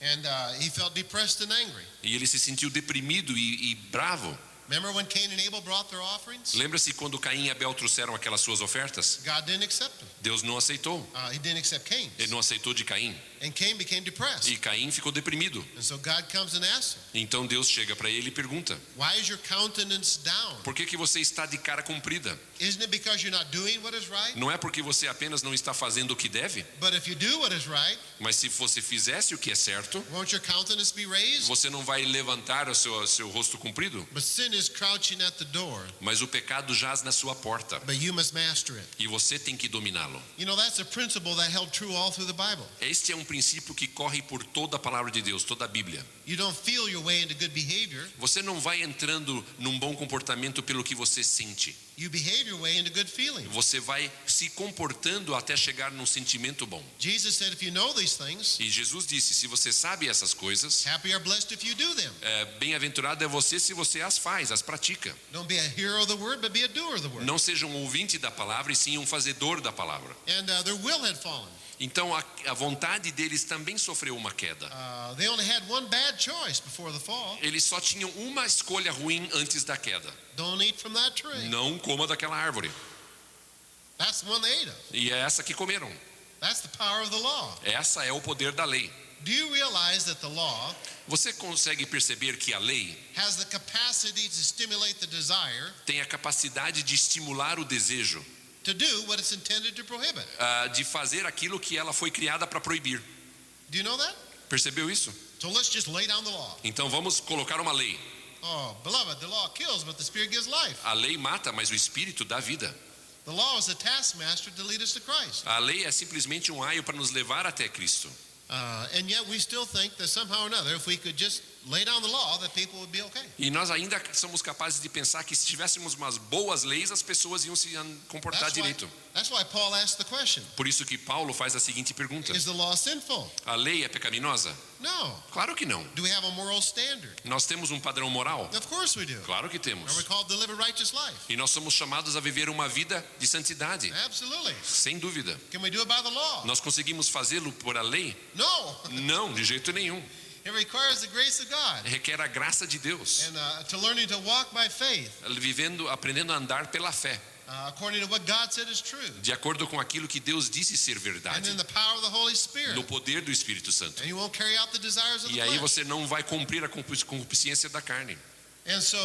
Speaker 2: And he felt depressed and angry.
Speaker 3: E ele se sentiu deprimido e bravo.
Speaker 2: Remember when Cain and Abel brought their offerings?
Speaker 3: Lembra-se quando Caim e Abel trouxeram aquelas suas ofertas?
Speaker 2: God didn't accept them.
Speaker 3: Deus não aceitou.
Speaker 2: He didn't accept Cain's.
Speaker 3: Ele não aceitou de Caim.
Speaker 2: And Cain became depressed.
Speaker 3: E Caim ficou deprimido.
Speaker 2: And so God comes and asks him,
Speaker 3: Então Deus chega para ele e pergunta:
Speaker 2: why is your countenance down?
Speaker 3: por que você está de cara comprida?
Speaker 2: Isn't it because you're not doing what is right?
Speaker 3: Não é porque você apenas não está fazendo o que deve?
Speaker 2: But if you do what is right,
Speaker 3: Mas se você fizesse o que é certo,
Speaker 2: won't your countenance be raised?
Speaker 3: você não vai levantar o seu rosto comprido?
Speaker 2: But sin is crouching at the door,
Speaker 3: Mas o pecado jaz na sua porta
Speaker 2: but you must master it.
Speaker 3: e você tem que dominá-lo.
Speaker 2: You know, that's a principle that held true all through the Bible.
Speaker 3: Este é um princípio que corre por toda a palavra de Deus, toda a Bíblia.
Speaker 2: You don't feel your way into good behavior.
Speaker 3: Você não vai entrando num bom comportamento pelo que você sente.
Speaker 2: You behave your way into good feeling.
Speaker 3: Você vai se comportando até chegar num sentimento bom.
Speaker 2: Jesus said, if you know these things,
Speaker 3: E Jesus disse: se você sabe essas coisas,
Speaker 2: happy or blessed if you do them.
Speaker 3: bem-aventurado é você se você as faz, as pratica.
Speaker 2: Don't be a hearer of the word, but be a doer of the word.
Speaker 3: Não seja um ouvinte da palavra, e sim um fazedor da palavra.
Speaker 2: And their will had fallen.
Speaker 3: Então a vontade deles também sofreu uma queda.
Speaker 2: They only had one bad choice before the fall.
Speaker 3: Eles só tinham uma escolha ruim antes da queda:
Speaker 2: Don't eat from that tree.
Speaker 3: não coma daquela árvore.
Speaker 2: That's the one they ate of.
Speaker 3: E é essa que comeram.
Speaker 2: That's the power of the law.
Speaker 3: Essa é o poder da lei.
Speaker 2: Do you realize that the law
Speaker 3: Você consegue perceber que a lei
Speaker 2: has the capacity to stimulate the desire
Speaker 3: tem a capacidade de estimular o desejo,
Speaker 2: to do what it's intended to prohibit?
Speaker 3: de fazer aquilo que ela foi criada para proibir?
Speaker 2: Do you know that?
Speaker 3: Percebeu isso?
Speaker 2: So let's just lay down the law.
Speaker 3: Então vamos colocar uma lei.
Speaker 2: Oh, beloved, the law kills, but the Spirit gives life.
Speaker 3: A lei mata, mas o Espírito dá vida.
Speaker 2: The law is a taskmaster to lead us to Christ.
Speaker 3: A lei é simplesmente um aio para nos levar até Cristo.
Speaker 2: And yet we still think that somehow or another, if we could just lay down the law, that people would be okay.
Speaker 3: E nós ainda somos capazes de pensar que se tivéssemos umas boas leis, as pessoas iam se comportar direito.
Speaker 2: That's why Paul asked the question,
Speaker 3: Por isso que Paulo faz a seguinte pergunta:
Speaker 2: is the law sinful?
Speaker 3: a lei é pecaminosa?
Speaker 2: No.
Speaker 3: Claro que não.
Speaker 2: Do we have a moral standard?
Speaker 3: Nós temos um padrão moral?
Speaker 2: Of course we do.
Speaker 3: Claro que
Speaker 2: Are we
Speaker 3: temos.
Speaker 2: called to live a righteous life?
Speaker 3: E nós somos chamados a viver uma vida de santidade,
Speaker 2: Absolutely.
Speaker 3: sem dúvida.
Speaker 2: Can we do it by the law?
Speaker 3: Nós conseguimos fazê-lo por a lei?
Speaker 2: No.
Speaker 3: Não, de jeito nenhum.
Speaker 2: It requires the grace of God.
Speaker 3: Requer a graça de Deus,
Speaker 2: And to learning to walk by faith,
Speaker 3: aprendendo a andar pela fé,
Speaker 2: according to what God said is true.
Speaker 3: de acordo com aquilo que Deus disse ser
Speaker 2: And
Speaker 3: verdade,
Speaker 2: in the power of the Holy Spirit.
Speaker 3: no poder do Espírito Santo.
Speaker 2: And you won't carry out the desires of
Speaker 3: E
Speaker 2: the
Speaker 3: aí
Speaker 2: flesh.
Speaker 3: você não vai cumprir a concupiscência da carne.
Speaker 2: And so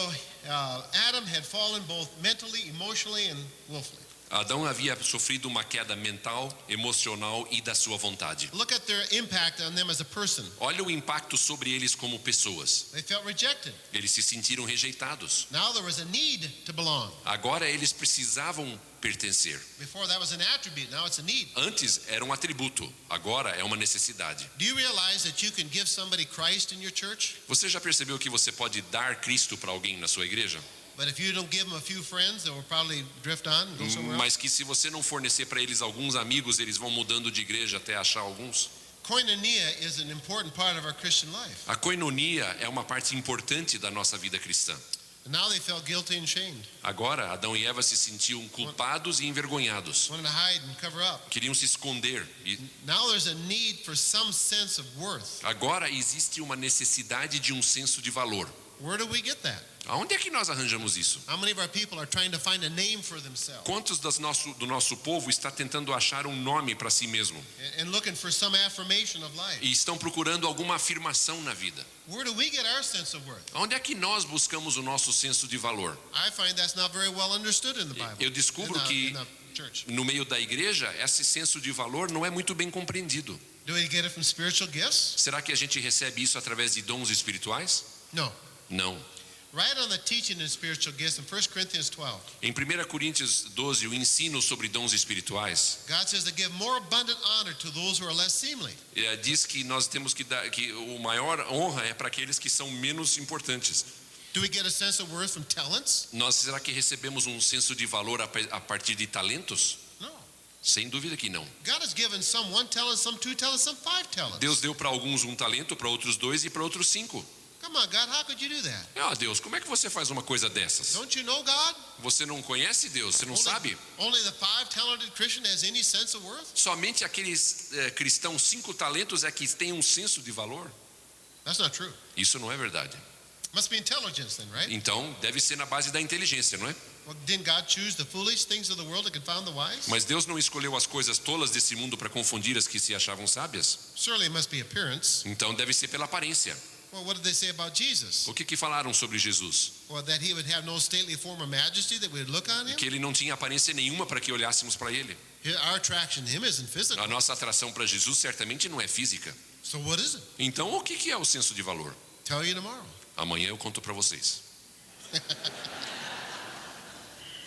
Speaker 2: Adam had fallen both mentally, emotionally, and willfully.
Speaker 3: Adão havia sofrido uma queda mental, emocional e da sua vontade.
Speaker 2: Look at their impact on them as a person.
Speaker 3: Olha o impacto sobre eles como pessoas.
Speaker 2: They felt rejected.
Speaker 3: Eles se sentiram rejeitados.
Speaker 2: Now there was a need to belong.
Speaker 3: Agora eles precisavam pertencer.
Speaker 2: Before that was an attribute, now it's a need.
Speaker 3: Antes era um atributo, agora é uma necessidade.
Speaker 2: Do you realize that you can give somebody Christ in your church?
Speaker 3: Você já percebeu que você pode dar Cristo para alguém na sua igreja?
Speaker 2: But if you don't give them a few friends, they will probably drift on and go somewhere else.
Speaker 3: Mas que se você não fornecer para eles alguns amigos, eles vão mudando de igreja até achar alguns.
Speaker 2: Koinonia is an important part of our Christian life.
Speaker 3: A coinonia é uma parte importante da nossa vida cristã.
Speaker 2: And now they felt guilty and shamed.
Speaker 3: Agora, Adão e Eva se sentiam culpados e envergonhados.
Speaker 2: Wanted to hide and cover up.
Speaker 3: Queriam se esconder. E
Speaker 2: Now there's a need for some sense of worth.
Speaker 3: agora existe uma necessidade de um senso de valor.
Speaker 2: Where do we get that?
Speaker 3: Aonde é que nós arranjamos isso?
Speaker 2: How many of our people are trying to find a name for themselves
Speaker 3: Quantos do nosso povo está tentando achar um nome para si mesmo?
Speaker 2: and looking for some affirmation of life?
Speaker 3: E estão procurando alguma afirmação na vida?
Speaker 2: Where do we get our sense of worth?
Speaker 3: Onde é que nós buscamos o nosso senso de valor?
Speaker 2: I find that's not very well understood in the Bible.
Speaker 3: Eu descubro
Speaker 2: in
Speaker 3: que
Speaker 2: the church.
Speaker 3: no meio da igreja esse senso de valor não é muito bem compreendido.
Speaker 2: Do we get it from spiritual gifts?
Speaker 3: Será que a gente recebe isso através de dons espirituais?
Speaker 2: No.
Speaker 3: Não.
Speaker 2: Right on the teaching in spiritual gifts in 1 Corinthians 12.
Speaker 3: Em 1 Coríntios 12, o ensino sobre dons espirituais
Speaker 2: God says to give more abundant honor to those who are less seemly.
Speaker 3: diz que nós temos que dar, que o maior honra é para aqueles que são menos importantes.
Speaker 2: Do we get a sense of worth from talents?
Speaker 3: Será que recebemos um senso de valor a partir de talentos?
Speaker 2: No.
Speaker 3: Sem dúvida que não.
Speaker 2: God has given some 1 talent, some 2 talents, some 5 talents.
Speaker 3: Deus deu para alguns um talento, para outros 2 e para outros 5.
Speaker 2: Come on, God, how could you do that?
Speaker 3: Deus, como é que você faz uma coisa dessas?
Speaker 2: Don't you know God?
Speaker 3: Você não conhece Deus, você não sabe?
Speaker 2: Only the 5 talented Christian has any sense of worth?
Speaker 3: Somente aqueles cristãos 5 talentos é que têm um senso de valor?
Speaker 2: That's not true.
Speaker 3: Isso não é verdade.
Speaker 2: Must be intelligence then, right?
Speaker 3: Então, deve ser na base da inteligência, não é?
Speaker 2: Well, didn't God choose the foolish things of the world to confound the wise?
Speaker 3: Mas Deus não escolheu as coisas tolas desse mundo para confundir as que se achavam sábias?
Speaker 2: Surely it must be appearance.
Speaker 3: Então, deve ser pela aparência.
Speaker 2: Well, what did they say about Jesus?
Speaker 3: O que falaram sobre Jesus?
Speaker 2: Well, that he would have no stately form or majesty that we would look on him?
Speaker 3: Que ele não tinha aparência nenhuma para que olhássemos para ele.
Speaker 2: Our attraction to him isn't physical.
Speaker 3: A nossa atração para Jesus certamente não é física.
Speaker 2: So what is it?
Speaker 3: Então, o que é o senso de valor?
Speaker 2: Tell you tomorrow.
Speaker 3: Amanhã eu conto para vocês.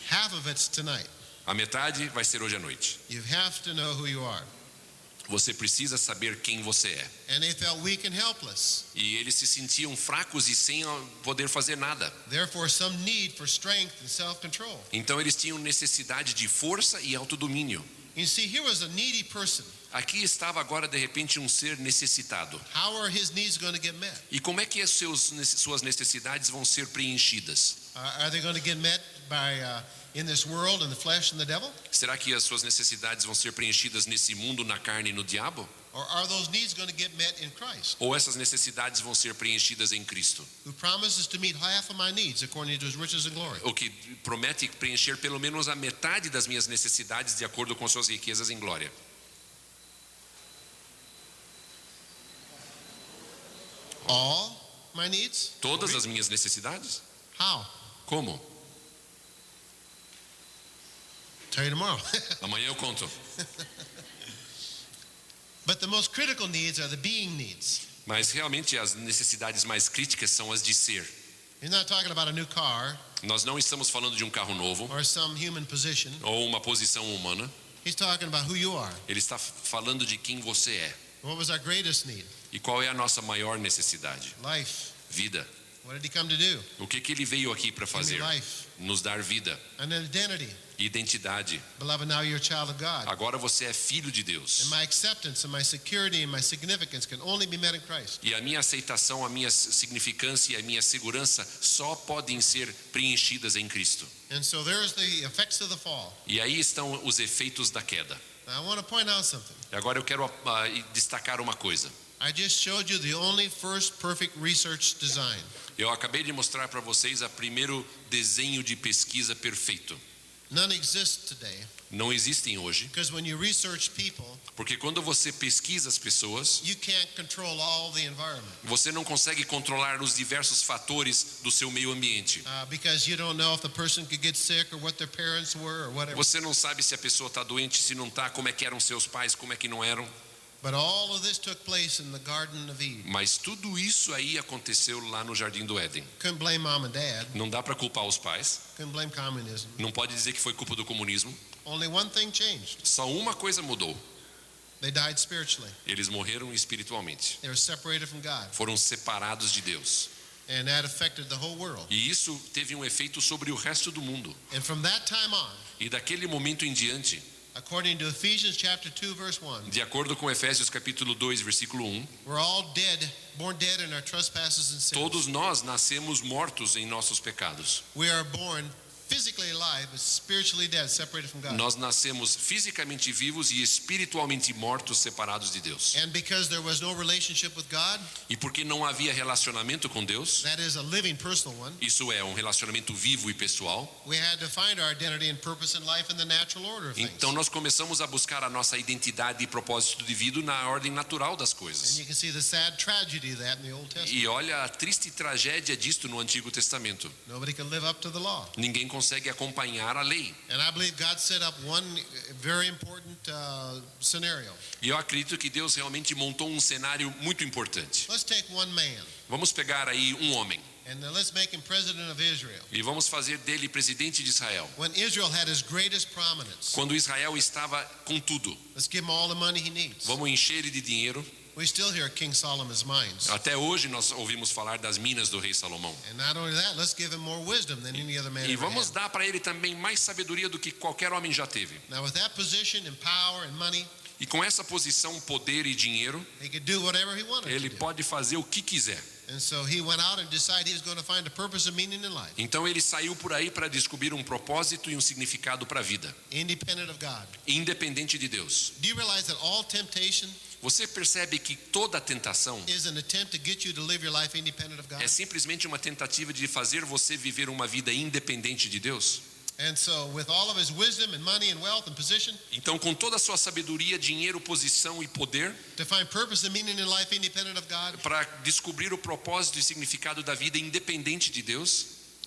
Speaker 2: Half of it's tonight.
Speaker 3: A metade vai ser hoje à noite.
Speaker 2: You have to know who you are.
Speaker 3: Você precisa saber quem você é.
Speaker 2: And they felt weak and helpless.
Speaker 3: E eles se sentiam fracos e sem poder fazer nada.
Speaker 2: Therefore, some need for strength and self-control.
Speaker 3: Então eles tinham necessidade de força e autodomínio.
Speaker 2: You see, here was a needy person.
Speaker 3: Aqui estava agora de repente um ser necessitado.
Speaker 2: How are his needs going to get met?
Speaker 3: E como é que suas necessidades vão ser preenchidas?
Speaker 2: Are they going to get met by in this world, in the flesh and the devil?
Speaker 3: Será que as suas necessidades vão ser preenchidas nesse mundo, na carne e no diabo?
Speaker 2: Or are those needs going to get met in Christ,
Speaker 3: Ou essas necessidades vão ser preenchidas em Cristo?
Speaker 2: who promises to meet half of my needs according to his riches and glory?
Speaker 3: O que promete preencher pelo menos a metade das minhas necessidades de acordo com suas riquezas em glória.
Speaker 2: All my needs?
Speaker 3: Todas as minhas necessidades?
Speaker 2: How?
Speaker 3: Como?
Speaker 2: Tell you tomorrow.
Speaker 3: Amanhã eu conto.
Speaker 2: But the most critical needs are the being needs.
Speaker 3: Mas realmente as necessidades mais críticas são as de ser.
Speaker 2: He's not talking about a new car
Speaker 3: Nós não estamos falando de um carro novo
Speaker 2: or some human position.
Speaker 3: ou uma posição humana.
Speaker 2: He's talking about who you are.
Speaker 3: Ele está falando de quem você é.
Speaker 2: What was our greatest need?
Speaker 3: E qual é a nossa maior necessidade?
Speaker 2: Life.
Speaker 3: Vida.
Speaker 2: What did he come to do?
Speaker 3: O que ele veio aqui para
Speaker 2: Give me
Speaker 3: fazer?
Speaker 2: life.
Speaker 3: Nos dar vida,
Speaker 2: An identity.
Speaker 3: identidade.
Speaker 2: Beloved, now you're a child of God.
Speaker 3: Agora você é filho de Deus.
Speaker 2: And my acceptance and my security and my significance can only be met in Christ.
Speaker 3: E a minha aceitação, a minha significância e a minha segurança só podem ser preenchidas em Cristo.
Speaker 2: And so there's the effects of the fall.
Speaker 3: E aí estão os efeitos da queda.
Speaker 2: Now, I want to point out something.
Speaker 3: E agora eu quero destacar uma coisa.
Speaker 2: I just showed you the only first perfect research design.
Speaker 3: Eu acabei de mostrar para vocês o primeiro desenho de pesquisa perfeito.
Speaker 2: None exists today
Speaker 3: Não existem hoje,
Speaker 2: because when you research people,
Speaker 3: porque quando você pesquisa as pessoas,
Speaker 2: you can't control all the environment
Speaker 3: você não consegue controlar os diversos fatores do seu meio ambiente.
Speaker 2: because you don't know if the person could get sick or what their parents were or whatever.
Speaker 3: Você não sabe se a pessoa está doente, se não está, como é que eram seus pais, como é que não eram.
Speaker 2: But all of this took place in the Garden of Eden.
Speaker 3: Mas tudo isso aí aconteceu lá no Jardim do Éden.
Speaker 2: Couldn't blame mom and dad.
Speaker 3: Não dá para culpar os pais.
Speaker 2: Couldn't blame communism.
Speaker 3: Não pode dizer que foi culpa do comunismo.
Speaker 2: Only one thing changed.
Speaker 3: Só uma coisa mudou.
Speaker 2: They died spiritually.
Speaker 3: Eles morreram espiritualmente.
Speaker 2: They were separated from God.
Speaker 3: Foram separados de Deus.
Speaker 2: And that affected the whole world.
Speaker 3: E isso teve um efeito sobre o resto do mundo.
Speaker 2: And from that time on,
Speaker 3: E daquele momento em diante,
Speaker 2: according to Ephesians chapter 2 verse 1,
Speaker 3: de acordo com Efésios capítulo 2, versículo 1,
Speaker 2: we're all dead, born dead in our trespasses and sins.
Speaker 3: todos nós nascemos mortos em nossos pecados.
Speaker 2: We are born physically alive but spiritually dead, separated from God.
Speaker 3: Nós nascemos fisicamente vivos e espiritualmente mortos, separados de Deus.
Speaker 2: And because there was no relationship with God,
Speaker 3: E porque não havia relacionamento com Deus,
Speaker 2: that is a living personal one,
Speaker 3: isso é um relacionamento vivo e pessoal,
Speaker 2: we had to find our identity and purpose in life in the natural order of things.
Speaker 3: então nós começamos a buscar a nossa identidade e propósito de vida na ordem natural das
Speaker 2: And
Speaker 3: coisas.
Speaker 2: you can see the sad tragedy of that in the Old Testament.
Speaker 3: E olha a triste tragédia disto no Antigo Testamento.
Speaker 2: Nobody could live up to the law.
Speaker 3: Ninguém consegue acompanhar a lei.
Speaker 2: And I believe God set up one very important scenario.
Speaker 3: E eu acredito que Deus realmente montou um cenário muito importante.
Speaker 2: Let's take one man
Speaker 3: Vamos pegar aí um homem
Speaker 2: and let's make him president of Israel.
Speaker 3: e vamos fazer dele presidente de Israel.
Speaker 2: When Israel had his greatest prominence,
Speaker 3: Quando Israel estava com tudo,
Speaker 2: let's give him all the money he needs.
Speaker 3: vamos encher ele de dinheiro.
Speaker 2: We still hear King Solomon's mines.
Speaker 3: Até hoje nós ouvimos falar das minas do rei Salomão.
Speaker 2: And not only that, let's give him more wisdom than any other man
Speaker 3: E
Speaker 2: ever
Speaker 3: vamos
Speaker 2: had.
Speaker 3: dar para ele também mais sabedoria do que qualquer homem já teve.
Speaker 2: Now with that position and power and money,
Speaker 3: E com essa posição, poder e dinheiro,
Speaker 2: he could do whatever he wanted
Speaker 3: ele
Speaker 2: to do.
Speaker 3: pode fazer o que quiser.
Speaker 2: And so he went out and decided he was going to find a purpose and meaning in life,
Speaker 3: Então ele saiu por aí para descobrir um propósito e um significado para a vida,
Speaker 2: independent of God.
Speaker 3: independente de Deus.
Speaker 2: Do you realize that all temptation
Speaker 3: Você percebe que toda tentação
Speaker 2: is an attempt to get you to live your life independent of God?
Speaker 3: é simplesmente uma tentativa de fazer você viver uma vida independente de Deus?
Speaker 2: And so with all of his wisdom and money and wealth and position,
Speaker 3: Então, com toda a sua sabedoria, dinheiro, posição e poder,
Speaker 2: to find purpose and meaning in life independent of God,
Speaker 3: para descobrir o propósito e significado da vida independente de Deus,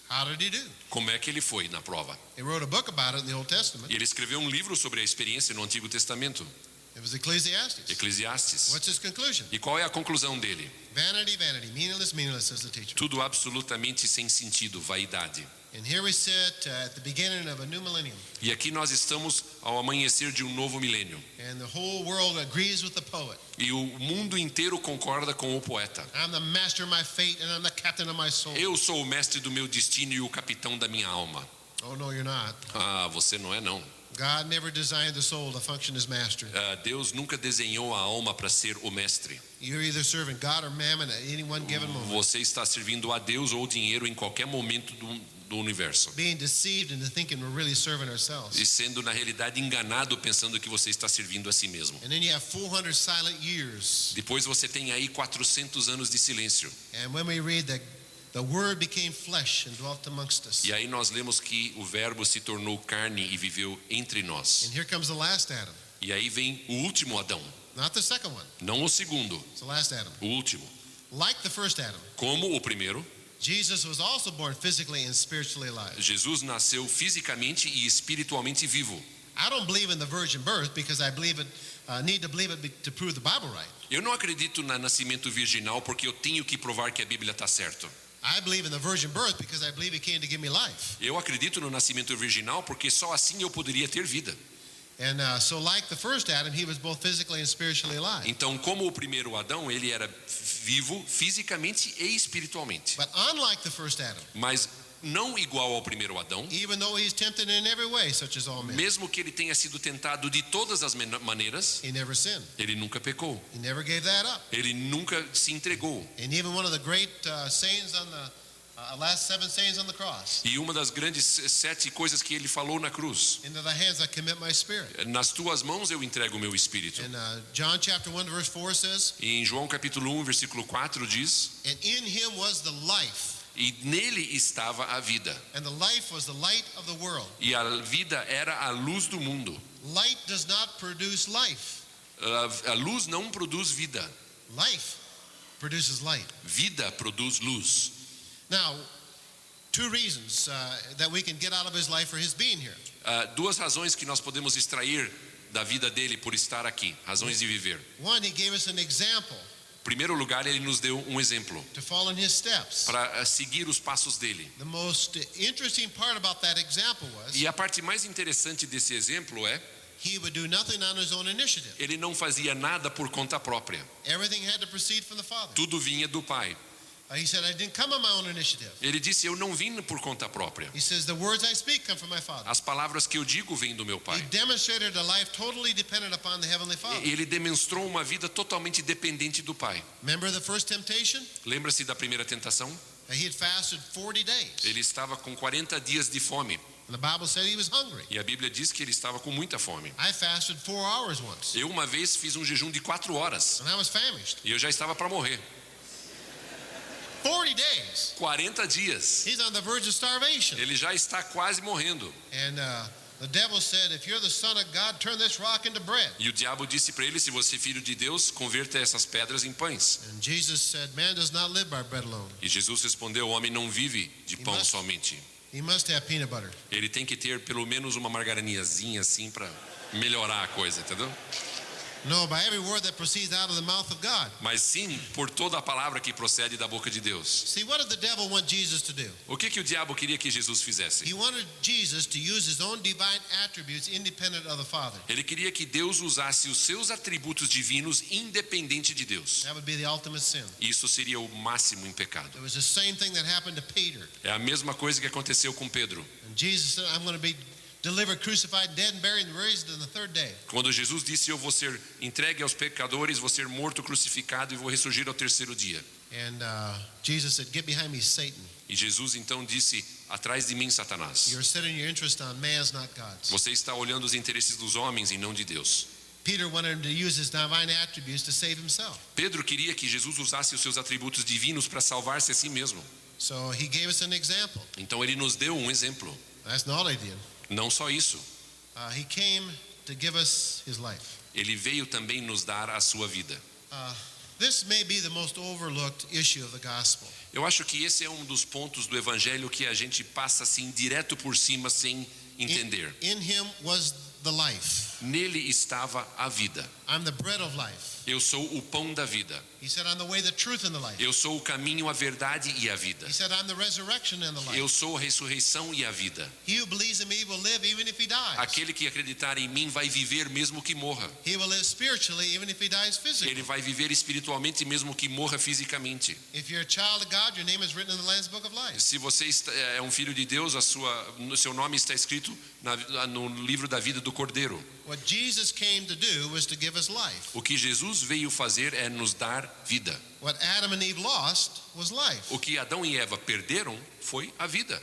Speaker 2: how did he do?
Speaker 3: como é que ele foi na prova?
Speaker 2: He wrote a book about it in the Old Testament.
Speaker 3: Ele escreveu um livro sobre a experiência no Antigo Testamento,
Speaker 2: It was Ecclesiastes.
Speaker 3: Eclesiastes.
Speaker 2: What's his conclusion?
Speaker 3: E qual é a conclusão dele?
Speaker 2: Vanity, vanity, meaningless, meaningless, says the teacher.
Speaker 3: Tudo absolutamente sem sentido, vaidade.
Speaker 2: And here we sit at the beginning of a new millennium,
Speaker 3: E aqui nós estamos ao amanhecer de um novo milênio.
Speaker 2: and the whole world agrees with the poet.
Speaker 3: E o mundo inteiro concorda com o poeta.
Speaker 2: I'm the master of my fate and I'm the captain of my soul.
Speaker 3: Eu sou o mestre do meu destino e o capitão da minha alma.
Speaker 2: Oh, no, you're not.
Speaker 3: Ah, você não é não.
Speaker 2: God never designed the soul to function as master.
Speaker 3: Deus nunca desenhou a alma para ser o mestre.
Speaker 2: You're either serving God or mammon at any one given moment,
Speaker 3: Você está servindo a Deus ou dinheiro em qualquer momento do universo.
Speaker 2: being deceived into thinking we're really serving ourselves.
Speaker 3: E sendo na realidade enganado pensando que você está servindo a si mesmo.
Speaker 2: And then you have 400 silent years.
Speaker 3: Depois você tem aí 400 anos de silêncio.
Speaker 2: And when we read that the word became flesh and dwelt amongst us.
Speaker 3: E aí nós lemos que o verbo se tornou carne e viveu entre nós.
Speaker 2: And here comes the last Adam.
Speaker 3: E aí vem o último Adão,
Speaker 2: Not the second one.
Speaker 3: não o segundo,
Speaker 2: It's the last Adam.
Speaker 3: o último.
Speaker 2: Like the first Adam,
Speaker 3: Como o primeiro,
Speaker 2: Jesus was also born physically and spiritually alive.
Speaker 3: Jesus nasceu fisicamente e espiritualmente vivo.
Speaker 2: I don't believe in the virgin birth because I believe it, need to believe it to prove the Bible right.
Speaker 3: Eu não acredito no nascimento virginal porque eu tenho que provar que a Bíblia está certa.
Speaker 2: I believe in the virgin birth because I believe he came to give me life.
Speaker 3: Eu acredito no nascimento virginal porque só assim eu poderia ter vida.
Speaker 2: And so like the first Adam, he was both physically and spiritually alive.
Speaker 3: Então, como o primeiro Adão, ele era vivo fisicamente e espiritualmente.
Speaker 2: But unlike the first Adam,
Speaker 3: Mas não igual ao primeiro Adão,
Speaker 2: even though he's tempted in every way, such as all men,
Speaker 3: mesmo que ele tenha sido tentado de todas as maneiras,
Speaker 2: he never sinned.
Speaker 3: ele nunca pecou.
Speaker 2: He never gave that up.
Speaker 3: Ele nunca se entregou.
Speaker 2: And even one of the great sayings on the last 7 sayings on the cross,
Speaker 3: E uma das grandes 7 coisas que ele falou na cruz:
Speaker 2: into thy hands I commit my spirit.
Speaker 3: nas tuas mãos eu entrego o meu espírito.
Speaker 2: And John chapter 1 verse 4 says,
Speaker 3: E em João capítulo 1, versículo 4 diz:
Speaker 2: and in him was the life,
Speaker 3: e nele estava a vida.
Speaker 2: and the life was the light of the world.
Speaker 3: E a vida era a luz do mundo.
Speaker 2: Light does not produce life.
Speaker 3: A luz não produz vida.
Speaker 2: Life produces light.
Speaker 3: Vida produz luz.
Speaker 2: Now, 2 reasons that we can get out of his life for his being here.
Speaker 3: Duas razões que nós podemos extrair da vida dele por estar aqui, razões de viver.
Speaker 2: One, he gave us an example
Speaker 3: Em primeiro lugar, ele nos deu um exemplo
Speaker 2: to follow in his steps.
Speaker 3: para seguir os passos dele.
Speaker 2: The most interesting part about that example was
Speaker 3: E a parte mais interessante desse exemplo é:
Speaker 2: he would do nothing on his own initiative.
Speaker 3: ele não fazia nada por conta própria.
Speaker 2: Everything had to proceed from the Father.
Speaker 3: Tudo vinha do Pai.
Speaker 2: He said, I didn't come on my own initiative.
Speaker 3: Ele disse: eu não vim por conta própria.
Speaker 2: He says, the words I speak come from my Father.
Speaker 3: As palavras que eu digo vêm do meu
Speaker 2: He
Speaker 3: Pai.
Speaker 2: demonstrated a life totally dependent upon the Heavenly Father.
Speaker 3: Ele demonstrou uma vida totalmente dependente do Pai.
Speaker 2: Remember the first temptation?
Speaker 3: Lembra-se da primeira tentação?
Speaker 2: He had fasted 40 days.
Speaker 3: Ele estava com 40 dias de fome.
Speaker 2: And the Bible said he was hungry.
Speaker 3: E a Bíblia diz que ele estava com muita fome.
Speaker 2: I fasted 4 hours once,
Speaker 3: Eu uma vez fiz um jejum de 4 horas
Speaker 2: and I was famished.
Speaker 3: e eu já estava para morrer.
Speaker 2: 40 days.
Speaker 3: 40 dias.
Speaker 2: He's on the verge of starvation.
Speaker 3: Ele já está quase morrendo.
Speaker 2: And the devil said, if you're the son of God, turn this rock into bread.
Speaker 3: E o diabo disse para ele: se você é filho de Deus, converta essas pedras em pães.
Speaker 2: And Jesus said, man does not live by bread alone.
Speaker 3: E Jesus respondeu: o homem não vive de pão somente.
Speaker 2: He must have peanut butter.
Speaker 3: Ele tem que ter pelo menos uma margarinazinha assim para melhorar a coisa, entendeu?
Speaker 2: No, by every word that proceeds out of the mouth of God.
Speaker 3: Mas sim por toda a palavra que procede da boca de Deus.
Speaker 2: See, what did the devil want Jesus to do?
Speaker 3: O que o diabo queria que Jesus fizesse?
Speaker 2: He wanted Jesus to use his own divine attributes independent of the Father.
Speaker 3: Ele queria que Deus usasse os seus atributos divinos independente de Deus.
Speaker 2: That would be the ultimate sin.
Speaker 3: Isso seria o máximo em pecado.
Speaker 2: It was the same thing that happened to Peter.
Speaker 3: É a mesma coisa que aconteceu com Pedro.
Speaker 2: And Jesus said, I'm going to be delivered, crucified, dead, and buried, and raised on the third day.
Speaker 3: Quando Jesus disse: eu vou ser entregue aos pecadores, vou ser morto, crucificado e vou ressurgir ao terceiro dia.
Speaker 2: And Jesus said, get behind me, Satan.
Speaker 3: E Jesus então disse: atrás de mim, Satanás.
Speaker 2: You're setting your interest on man's, not God's.
Speaker 3: Você está olhando os interesses dos homens e não de Deus.
Speaker 2: Peter wanted to use his divine attributes to save himself.
Speaker 3: Pedro queria que Jesus usasse os seus atributos divinos para salvar-se a si mesmo.
Speaker 2: So he gave us an example.
Speaker 3: Então ele nos deu um exemplo.
Speaker 2: That's not all he did.
Speaker 3: Não só isso,
Speaker 2: He came to give us his life.
Speaker 3: ele veio também nos dar a sua vida.
Speaker 2: This may be the most overlooked issue of the gospel.
Speaker 3: Eu acho que esse é um dos pontos do evangelho que a gente passa assim direto por cima sem entender.
Speaker 2: In him was the life.
Speaker 3: Nele estava a vida.
Speaker 2: I'm the bread of life.
Speaker 3: Eu sou o pão da vida.
Speaker 2: He said, I'm the way, the truth, and the life.
Speaker 3: Eu sou o caminho, a verdade e a vida.
Speaker 2: He said, I'm the resurrection and the life.
Speaker 3: Eu sou a ressurreição e a vida.
Speaker 2: He who believes in me will live even if he dies.
Speaker 3: Aquele que acreditar em mim vai viver mesmo que morra.
Speaker 2: He will live spiritually even if he dies physically.
Speaker 3: Ele vai viver espiritualmente mesmo que morra fisicamente.
Speaker 2: If you're a child of God, your name is written in the Lamb's Book of Life.
Speaker 3: Se você é um filho de Deus, o seu nome está escrito no livro da vida do Cordeiro.
Speaker 2: What Jesus came to do was to give us life.
Speaker 3: O que Jesus veio fazer é nos dar vida.
Speaker 2: What Adam and Eve lost was life.
Speaker 3: O que Adão e Eva perderam foi a vida.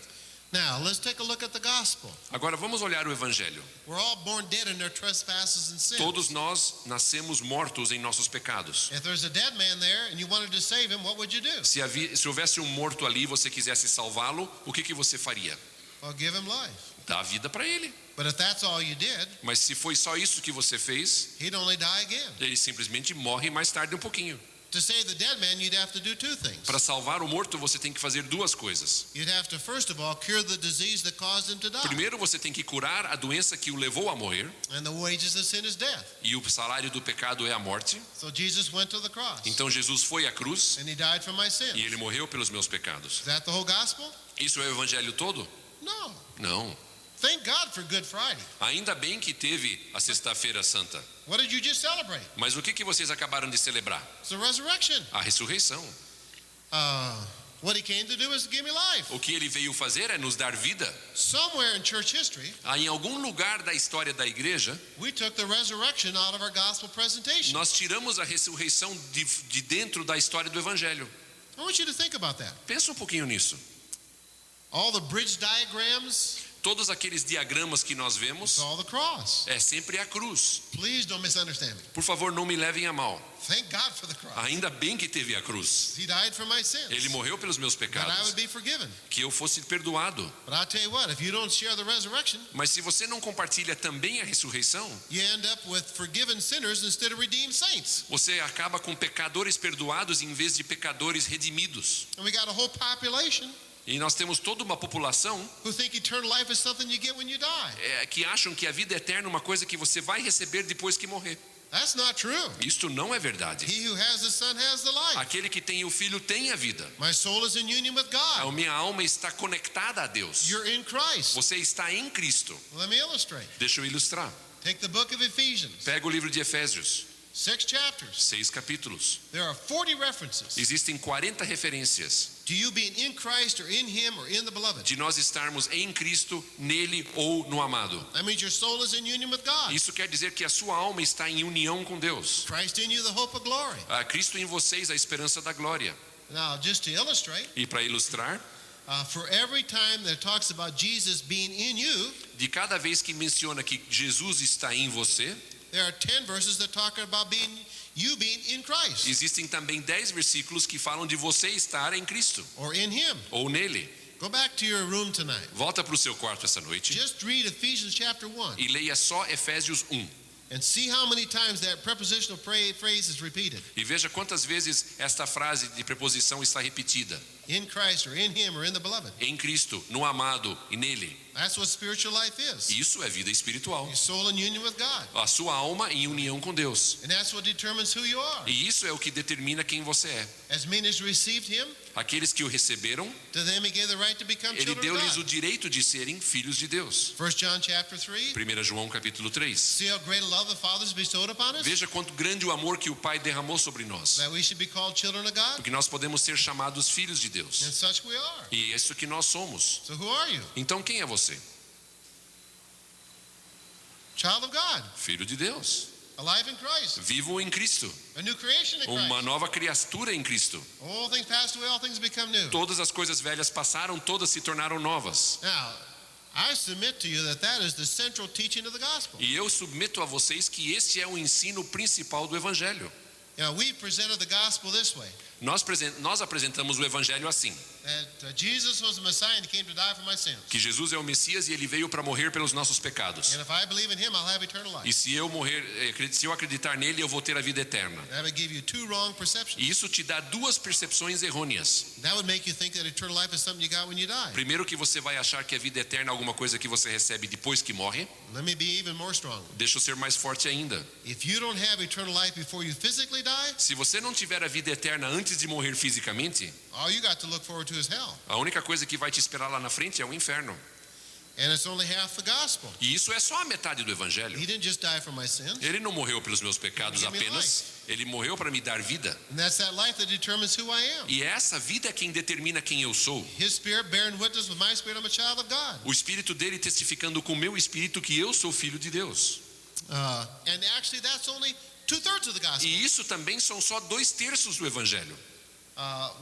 Speaker 2: Now, let's take a look at the gospel.
Speaker 3: Agora vamos olhar o evangelho.
Speaker 2: We're all born dead in their trespasses and sins.
Speaker 3: Todos nós nascemos mortos em nossos pecados.
Speaker 2: If there's a dead man there and you wanted to save him, what would you do?
Speaker 3: Se houvesse um morto ali e você quisesse salvá-lo, o que você faria?
Speaker 2: Well, give him life.
Speaker 3: Dá a vida para ele.
Speaker 2: But if that's all you did,
Speaker 3: Mas se foi só isso que você fez,
Speaker 2: he'd only die again.
Speaker 3: ele simplesmente morre mais tarde um pouquinho.
Speaker 2: To save the dead man, you'd have to do two things.
Speaker 3: Para salvar o morto, você tem que fazer duas coisas.
Speaker 2: You'd have to, first of all, cure the disease that caused him to die.
Speaker 3: Primeiro, você tem que curar a doença que o levou a morrer.
Speaker 2: And the wages of sin is death.
Speaker 3: E o salário do pecado é a morte.
Speaker 2: So Jesus went to the cross.
Speaker 3: Então Jesus foi à cruz
Speaker 2: And he died for my
Speaker 3: e
Speaker 2: sins.
Speaker 3: ele morreu pelos meus pecados.
Speaker 2: Is that the whole gospel?
Speaker 3: Isso é o evangelho todo?
Speaker 2: No.
Speaker 3: Não.
Speaker 2: Thank God for Good Friday.
Speaker 3: Ainda bem que teve a Sexta-feira Santa.
Speaker 2: What did you just celebrate?
Speaker 3: Mas o que vocês acabaram de celebrar?
Speaker 2: It's the resurrection.
Speaker 3: A ressurreição.
Speaker 2: What he came to do is to give me life.
Speaker 3: O que ele veio fazer é nos dar vida.
Speaker 2: Somewhere in church history,
Speaker 3: Em algum lugar da história da igreja,
Speaker 2: we took the resurrection out of our gospel presentation.
Speaker 3: nós tiramos a ressurreição de dentro da história do evangelho.
Speaker 2: I want you to think about that.
Speaker 3: Pensa um pouquinho nisso.
Speaker 2: All the bridge diagrams,
Speaker 3: Todos aqueles diagramas que nós
Speaker 2: it's
Speaker 3: vemos
Speaker 2: all the cross.
Speaker 3: é sempre a cruz.
Speaker 2: Please don't misunderstand me.
Speaker 3: Por favor, não me levem a mal.
Speaker 2: Thank God for the cross.
Speaker 3: Ainda bem que teve a cruz.
Speaker 2: He died for my sins.
Speaker 3: Ele morreu pelos meus
Speaker 2: That I
Speaker 3: pecados,
Speaker 2: would be forgiven.
Speaker 3: que eu fosse perdoado.
Speaker 2: But I'll tell you what, if you don't share the resurrection,
Speaker 3: Mas se você não compartilha também a ressurreição,
Speaker 2: you end up with forgiven sinners instead of redeemed saints.
Speaker 3: você acaba com pecadores perdoados em vez de pecadores redimidos.
Speaker 2: And we got a whole population
Speaker 3: E nós temos toda uma população
Speaker 2: who think eternal life is something you get when you die.
Speaker 3: que acham que a vida eterna é uma coisa que você vai receber depois que morrer.
Speaker 2: That's not true.
Speaker 3: Isto não é verdade.
Speaker 2: He who has the Son has the life.
Speaker 3: Aquele que tem o Filho tem a vida.
Speaker 2: My soul is in union with
Speaker 3: A
Speaker 2: God.
Speaker 3: minha alma está conectada a Deus.
Speaker 2: You're in Christ.
Speaker 3: Você está em Cristo.
Speaker 2: Let me illustrate.
Speaker 3: Deixa eu ilustrar.
Speaker 2: Take the book of Ephesians,
Speaker 3: Pega o livro de Efésios,
Speaker 2: 6 chapters.
Speaker 3: 6 capítulos.
Speaker 2: There are 40 references
Speaker 3: Existem 40 referências
Speaker 2: to you being in Christ or in Him or in the beloved.
Speaker 3: de nós estarmos em Cristo, nele ou no amado.
Speaker 2: That means your soul is in union with God.
Speaker 3: Isso quer dizer que a sua alma está em união com Deus.
Speaker 2: Christ in you, the hope of glory.
Speaker 3: Cristo em vocês, a esperança da glória.
Speaker 2: Now, just to illustrate,
Speaker 3: E para ilustrar,
Speaker 2: for every time that it talks about Jesus being in you,
Speaker 3: De cada vez que menciona que Jesus está em você,
Speaker 2: there are 10 verses that talk about you being in Christ
Speaker 3: existem também 10 versículos que falam de você estar em Cristo
Speaker 2: or in Him.
Speaker 3: ou nele.
Speaker 2: Go back to your room tonight.
Speaker 3: Volta para o seu quarto essa noite
Speaker 2: Just read Ephesians chapter 1
Speaker 3: e leia só Efésios 1
Speaker 2: and see how many times that prepositional phrase is repeated.
Speaker 3: e veja quantas vezes esta frase de preposição está repetida.
Speaker 2: In Christ or in Him or in the beloved.
Speaker 3: Em Cristo, no amado e nele.
Speaker 2: That's what spiritual life is.
Speaker 3: Isso é vida espiritual.
Speaker 2: Your soul in union with God.
Speaker 3: A sua alma em união com Deus.
Speaker 2: And that's what determines who you are.
Speaker 3: E isso é o que determina quem você é.
Speaker 2: As many as received Him,
Speaker 3: Aqueles que o receberam,
Speaker 2: to them He gave the right to become
Speaker 3: ele
Speaker 2: children of
Speaker 3: deu-lhes o
Speaker 2: God.
Speaker 3: direito de serem filhos de Deus.
Speaker 2: 1 John chapter 3.
Speaker 3: 1 João capítulo 3.
Speaker 2: See how great a love the Father has bestowed upon us?
Speaker 3: Veja quanto grande o amor que o Pai derramou sobre nós.
Speaker 2: That we should be called children of God?
Speaker 3: Porque nós podemos ser chamados filhos de Deus.
Speaker 2: And such we are.
Speaker 3: E é isso que nós somos.
Speaker 2: So who are you?
Speaker 3: Então quem é você?
Speaker 2: Child of God.
Speaker 3: Filho de Deus.
Speaker 2: Alive in Christ.
Speaker 3: Vivo em Cristo.
Speaker 2: A new creation in
Speaker 3: Uma
Speaker 2: Christ.
Speaker 3: nova criatura em Cristo.
Speaker 2: All things passed away, all things become new.
Speaker 3: Todas as coisas velhas passaram, todas se tornaram novas.
Speaker 2: Now, I submit to you that is the central teaching of the gospel.
Speaker 3: E eu submeto a vocês que este é o ensino principal do Evangelho.
Speaker 2: You know, we presented the gospel this way.
Speaker 3: Nós apresentamos o Evangelho assim.
Speaker 2: That Jesus was the Messiah and He came to die for my sins.
Speaker 3: Que Jesus é o Messias e ele veio para morrer pelos nossos pecados.
Speaker 2: And if I believe in Him, I'll have eternal life.
Speaker 3: E se eu acreditar nele, eu vou ter a vida eterna.
Speaker 2: That would give you two wrong perceptions.
Speaker 3: E isso te dá duas percepções errôneas.
Speaker 2: That would make you think that eternal life is something you got when you die.
Speaker 3: Primeiro, que você vai achar que a vida eterna é alguma coisa que você recebe depois que morre.
Speaker 2: Let me be even more strong.
Speaker 3: Deixa eu ser mais forte ainda.
Speaker 2: If you don't have eternal life before you physically die,
Speaker 3: Se você não tiver a vida eterna antes de morrer fisicamente,
Speaker 2: all you got to look forward to is hell.
Speaker 3: a única coisa que vai te esperar lá na frente é o inferno.
Speaker 2: And it's only half the gospel.
Speaker 3: E isso é só a metade do Evangelho.
Speaker 2: He didn't just die for my sins.
Speaker 3: Ele não morreu pelos meus pecados apenas, ele morreu para me dar vida.
Speaker 2: And that's that life that determines who I am.
Speaker 3: E essa vida é quem determina quem eu sou.
Speaker 2: His spirit bearing witness with my spirit, I'm a child of God.
Speaker 3: O Espírito dele testificando com o meu espírito que eu sou filho de Deus.
Speaker 2: And actually that's only 2/3 of the gospel.
Speaker 3: E isso também são só 2/3 do Evangelho.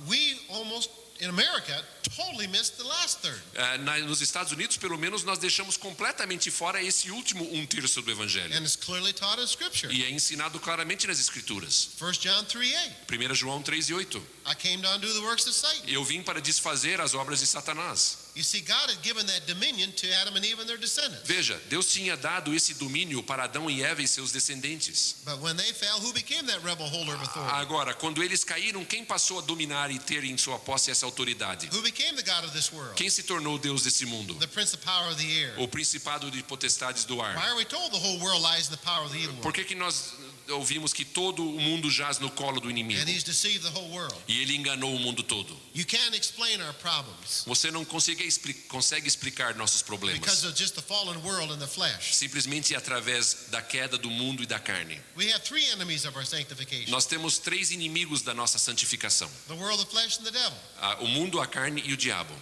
Speaker 2: We almost, in America, totally missed the last third.
Speaker 3: Nos Estados Unidos, pelo menos, nós deixamos completamente fora esse último 1/3 do Evangelho.
Speaker 2: And it's clearly taught in Scripture.
Speaker 3: E é ensinado claramente nas Escrituras.
Speaker 2: 1 John 3:8.
Speaker 3: 1 João 3:8.
Speaker 2: I came to undo the works of Satan.
Speaker 3: Eu vim para desfazer as obras de Satanás.
Speaker 2: You see, God had given that dominion to Adam and Eve and their descendants.
Speaker 3: Veja, Deus tinha dado esse domínio para Adão e Eva e seus descendentes.
Speaker 2: But when they fell, who became that rebel holder of authority?
Speaker 3: Agora, quando eles caíram, quem passou a dominar e ter em sua posse essa autoridade?
Speaker 2: Who became the God of this world?
Speaker 3: Quem se tornou o Deus desse mundo?
Speaker 2: The prince of power of the air.
Speaker 3: O principado de potestades do ar.
Speaker 2: Why are we told the whole world lies in the power of the evil one?
Speaker 3: Por que nós ouvimos que todo o mundo jaz no colo do inimigo?
Speaker 2: And he's deceived the whole world.
Speaker 3: E ele enganou o mundo todo.
Speaker 2: You can't explain our problems
Speaker 3: Você não consegue explicar nossos
Speaker 2: because
Speaker 3: problemas.
Speaker 2: of just the fallen world and the flesh.
Speaker 3: Simplesmente através da queda do mundo e da carne.
Speaker 2: We have three enemies of our sanctification:
Speaker 3: Nós temos 3 inimigos da nossa santificação:
Speaker 2: the world, the flesh, and the devil.
Speaker 3: o mundo, a carne e o diabo.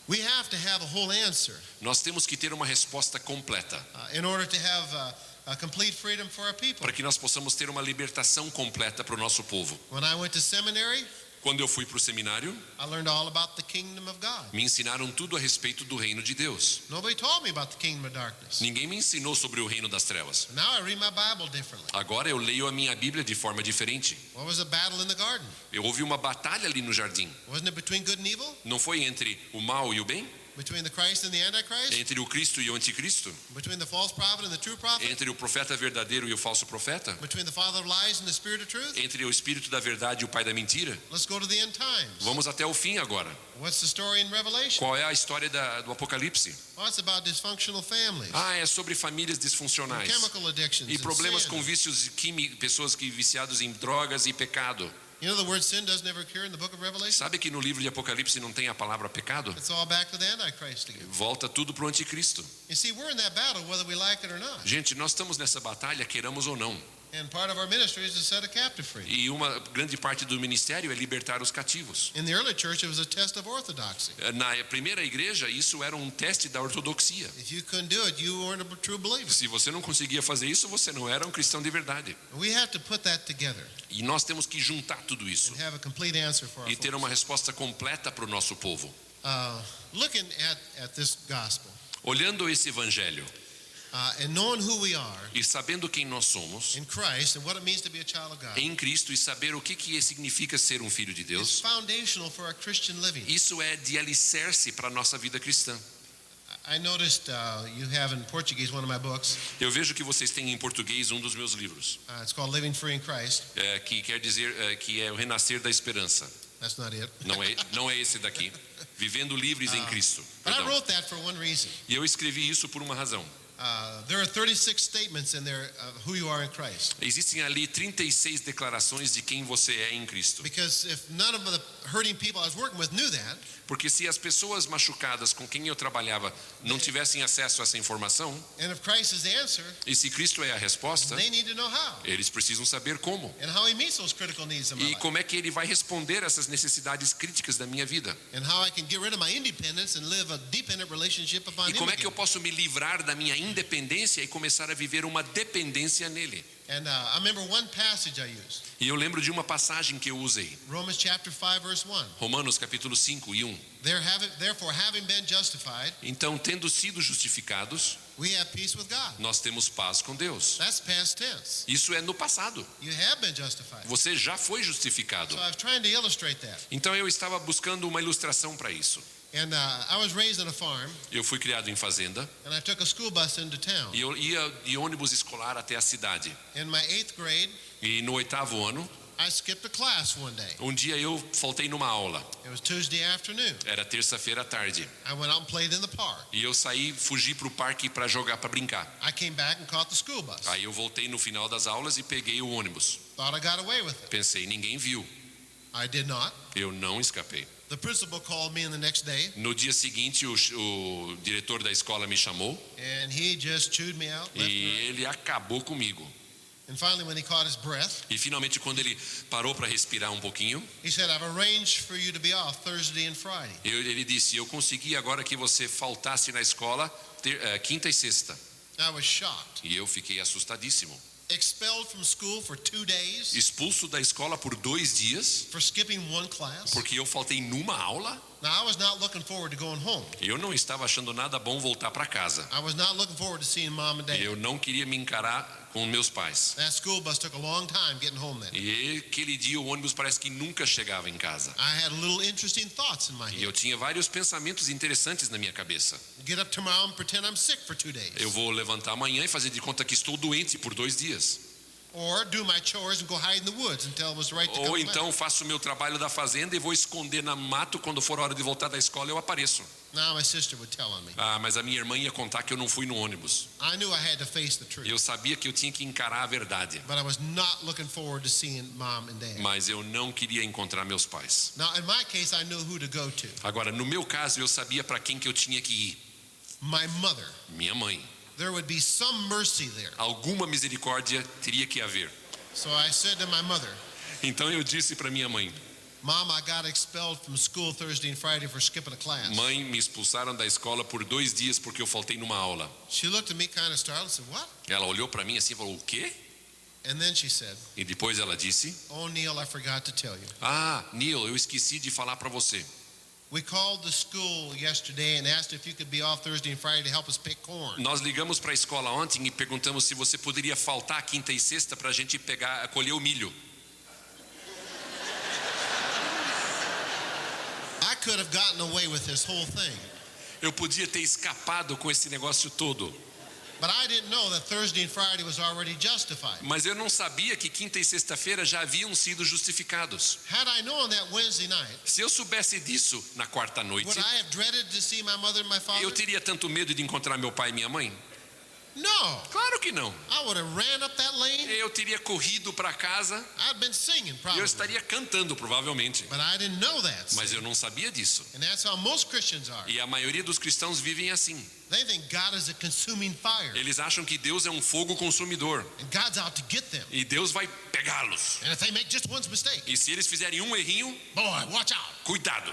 Speaker 2: We have to have a whole answer
Speaker 3: Nós temos que ter uma resposta completa
Speaker 2: in order to have a complete freedom for our people.
Speaker 3: para que nós possamos ter uma libertação completa para o nosso povo.
Speaker 2: When I went to seminary,
Speaker 3: Quando eu fui para o seminário,
Speaker 2: I learned all about the kingdom of God.
Speaker 3: me ensinaram tudo a respeito do reino de Deus.
Speaker 2: Nobody taught me about the kingdom of darkness.
Speaker 3: Ninguém me ensinou sobre o reino das trevas.
Speaker 2: Now I read my Bible differently.
Speaker 3: Agora eu leio a minha Bíblia de forma diferente.
Speaker 2: What was the battle in the garden?
Speaker 3: Houve uma batalha ali no jardim.
Speaker 2: Wasn't it between good and evil?
Speaker 3: Não foi entre o mal e o bem?
Speaker 2: Between the Christ and the Antichrist?
Speaker 3: Entre o Cristo e o anticristo?
Speaker 2: Between the false prophet and the true prophet?
Speaker 3: Entre o profeta verdadeiro e o falso profeta?
Speaker 2: Between the father of lies and the spirit of truth?
Speaker 3: Entre o espírito da verdade e o pai da mentira?
Speaker 2: Let's go to the end times.
Speaker 3: Vamos até o fim agora.
Speaker 2: What's the story in Revelation?
Speaker 3: Qual é a história do Apocalipse?
Speaker 2: Oh, it's about dysfunctional families,
Speaker 3: É sobre famílias disfuncionais
Speaker 2: chemical addictions,
Speaker 3: e
Speaker 2: and
Speaker 3: problemas
Speaker 2: sin.
Speaker 3: com vícios químicos, pessoas que viciados em drogas e pecado.
Speaker 2: You know the word sin doesn't ever occur in the book of Revelation?
Speaker 3: Sabe que no livro de Apocalipse não tem a palavra pecado?
Speaker 2: It's all back to the Antichrist again.
Speaker 3: Volta tudo para o anticristo.
Speaker 2: You see, we're in that battle whether we like it or not.
Speaker 3: Gente, nós estamos nessa batalha, queiramos ou não.
Speaker 2: And part of our ministry is to set a captive free.
Speaker 3: E uma grande parte do ministério é libertar os cativos.
Speaker 2: In the early church, it was a test of orthodoxy.
Speaker 3: Na primeira igreja, isso era um teste da ortodoxia.
Speaker 2: If you couldn't do it, you weren't a true believer.
Speaker 3: Se você não conseguia fazer isso, você não era um cristão de verdade.
Speaker 2: We have to put that together
Speaker 3: E nós temos que juntar tudo isso
Speaker 2: and have a complete answer for our
Speaker 3: e ter
Speaker 2: folks.
Speaker 3: uma resposta completa para o nosso povo.
Speaker 2: Looking at this gospel
Speaker 3: Olhando esse evangelho
Speaker 2: and knowing who we are
Speaker 3: e sabendo quem nós somos
Speaker 2: in Christ and what it means to be a child of God,
Speaker 3: em Cristo e saber o que significa ser um filho de
Speaker 2: it's
Speaker 3: Deus,
Speaker 2: foundational for our Christian living.
Speaker 3: isso é de alicerce para a nossa vida cristã.
Speaker 2: I noticed you have in Portuguese one of my books.
Speaker 3: Eu vejo que vocês têm em português um dos meus livros,
Speaker 2: It's called Living Free in Christ.
Speaker 3: que quer dizer que é o renascer da esperança.
Speaker 2: That's not it.
Speaker 3: Não é esse daqui. Vivendo livres em Cristo.
Speaker 2: But I
Speaker 3: Perdão.
Speaker 2: wrote that for one reason.
Speaker 3: E eu escrevi isso por uma razão.
Speaker 2: There are 36 statements in there of who you are in Christ.
Speaker 3: Existem ali 36 declarações de quem você é em Cristo.
Speaker 2: Because if none of the hurting people I was working with knew that,
Speaker 3: Porque se as pessoas machucadas com quem eu trabalhava não tivessem acesso a essa informação,
Speaker 2: and if Christ is the answer,
Speaker 3: e se Cristo é a resposta,
Speaker 2: they need to know how
Speaker 3: eles precisam saber como.
Speaker 2: and how He meets those critical needs in my
Speaker 3: E
Speaker 2: life,
Speaker 3: como é que ele vai responder essas necessidades críticas da minha vida.
Speaker 2: and how I can get rid of my independence and live a dependent relationship upon
Speaker 3: E
Speaker 2: Him
Speaker 3: como é que eu
Speaker 2: again.
Speaker 3: posso me livrar da minha independência e começar a viver uma dependência nele.
Speaker 2: And I remember one passage I used,
Speaker 3: E eu lembro de uma passagem que eu usei.
Speaker 2: Romans chapter 5 verse 1.
Speaker 3: Romanos capítulo 5 e 1.
Speaker 2: Therefore, having been justified,
Speaker 3: Então, tendo sido justificados,
Speaker 2: we have peace with God.
Speaker 3: nós temos paz com Deus.
Speaker 2: That's past tense.
Speaker 3: Isso é no passado.
Speaker 2: You have been justified.
Speaker 3: Você já foi justificado.
Speaker 2: So I was trying to illustrate that.
Speaker 3: Então eu estava buscando uma ilustração para isso.
Speaker 2: And I was raised on a farm,
Speaker 3: Eu fui criado em fazenda
Speaker 2: and I took a school bus into town.
Speaker 3: e eu ia de ônibus escolar até a cidade.
Speaker 2: In my 8th grade,
Speaker 3: E no 8º ano,
Speaker 2: I skipped a class one day.
Speaker 3: um dia eu faltei numa aula.
Speaker 2: It was Tuesday afternoon.
Speaker 3: Era terça-feira à tarde.
Speaker 2: I went out and played in the park.
Speaker 3: E eu fugi para o parque para jogar, para brincar.
Speaker 2: I came back and caught the school bus.
Speaker 3: Aí eu voltei no final das aulas e peguei o ônibus.
Speaker 2: Thought I got away with it.
Speaker 3: Pensei, ninguém viu.
Speaker 2: I did not.
Speaker 3: Eu não escapei.
Speaker 2: The principal called me in the next day,
Speaker 3: No dia seguinte, o diretor da escola me chamou
Speaker 2: and he just chewed me out. Left and
Speaker 3: e
Speaker 2: right.
Speaker 3: ele acabou comigo.
Speaker 2: And finally, when he caught his breath,
Speaker 3: E finalmente, quando ele parou para respirar um pouquinho,
Speaker 2: he said, I've arranged for you to be off Thursday and Friday.
Speaker 3: ele disse, eu consegui agora que você faltasse na escola quinta e sexta.
Speaker 2: I was shocked.
Speaker 3: E eu fiquei assustadíssimo.
Speaker 2: Expelled from school for 2 days
Speaker 3: Expulso da escola por 2 dias,
Speaker 2: for skipping one class.
Speaker 3: porque eu faltei numa aula.
Speaker 2: Now, I was not looking forward to going home.
Speaker 3: Eu não estava achando nada bom voltar para casa.
Speaker 2: I was not looking forward to seeing mom and dad.
Speaker 3: Eu não queria me encarar com meus pais.
Speaker 2: That school bus took a long time getting home then.
Speaker 3: E aquele dia o ônibus parece que nunca chegava em casa.
Speaker 2: I had little interesting thoughts in my
Speaker 3: E
Speaker 2: head.
Speaker 3: eu tinha vários pensamentos interessantes na minha cabeça.
Speaker 2: Get up tomorrow and pretend I'm sick for 2 days.
Speaker 3: Eu vou levantar amanhã e fazer de conta que estou doente por 2 dias.
Speaker 2: Or do my chores and go hide in the woods until it was right to
Speaker 3: Ou
Speaker 2: come
Speaker 3: então faço o meu trabalho da fazenda e vou esconder no mato. Quando for a hora de voltar da escola eu apareço.
Speaker 2: back. Now my sister would tell on me.
Speaker 3: Mas a minha irmã ia contar que eu não fui no ônibus.
Speaker 2: I knew I had to face the truth,
Speaker 3: Eu sabia que eu tinha que encarar a verdade.
Speaker 2: but I was not looking forward to seeing mom and dad.
Speaker 3: Mas eu não queria encontrar meus pais.
Speaker 2: Now, in my case, I knew who to go to.
Speaker 3: Agora, no meu caso, eu sabia para quem que eu tinha que ir.
Speaker 2: My mother.
Speaker 3: Minha mãe.
Speaker 2: There would be some mercy there.
Speaker 3: Alguma misericórdia teria que haver.
Speaker 2: So I said to my mother,
Speaker 3: Então eu disse para minha mãe:
Speaker 2: Mom, I got expelled from school Thursday and Friday for skipping a class.
Speaker 3: Mãe, me expulsaram da escola por 2 dias porque eu faltei numa aula.
Speaker 2: She looked at me kind of startled and said, What?
Speaker 3: Ela olhou para mim assim e falou: o quê?
Speaker 2: And then she said,
Speaker 3: E depois ela disse:
Speaker 2: Oh, Neil, I forgot to tell you.
Speaker 3: Neil, eu esqueci de falar para você.
Speaker 2: We called the school yesterday and asked if you could be off Thursday and Friday to help us pick corn.
Speaker 3: Nós ligamos para a escola ontem e perguntamos se você poderia faltar quinta e sexta para a gente colher o milho.
Speaker 2: I could have gotten away with this whole thing,
Speaker 3: Eu podia ter escapado com esse negócio todo,
Speaker 2: but I didn't know that Thursday and Friday was already justified.
Speaker 3: mas eu não sabia que quinta e sexta-feira já haviam sido justificados.
Speaker 2: Had I known that Wednesday night,
Speaker 3: Se eu soubesse disso na quarta noite,
Speaker 2: would I have dreaded to see my mother and my father?
Speaker 3: eu teria tanto medo de encontrar meu pai e minha mãe?
Speaker 2: No.
Speaker 3: Claro que não.
Speaker 2: I would have ran up that lane.
Speaker 3: Eu teria corrido para casa
Speaker 2: I'd been singing
Speaker 3: e
Speaker 2: probably.
Speaker 3: eu estaria cantando, provavelmente.
Speaker 2: But I didn't know that.
Speaker 3: Mas eu não sabia disso.
Speaker 2: And that's how most Christians are.
Speaker 3: E a maioria dos cristãos vivem assim.
Speaker 2: They think God is a consuming fire.
Speaker 3: Eles acham que Deus é um fogo consumidor.
Speaker 2: And God's out to get them.
Speaker 3: E Deus vai pegá-los.
Speaker 2: And if they make just one mistake,
Speaker 3: E se eles fizerem um errinho,
Speaker 2: boy, watch out.
Speaker 3: cuidado.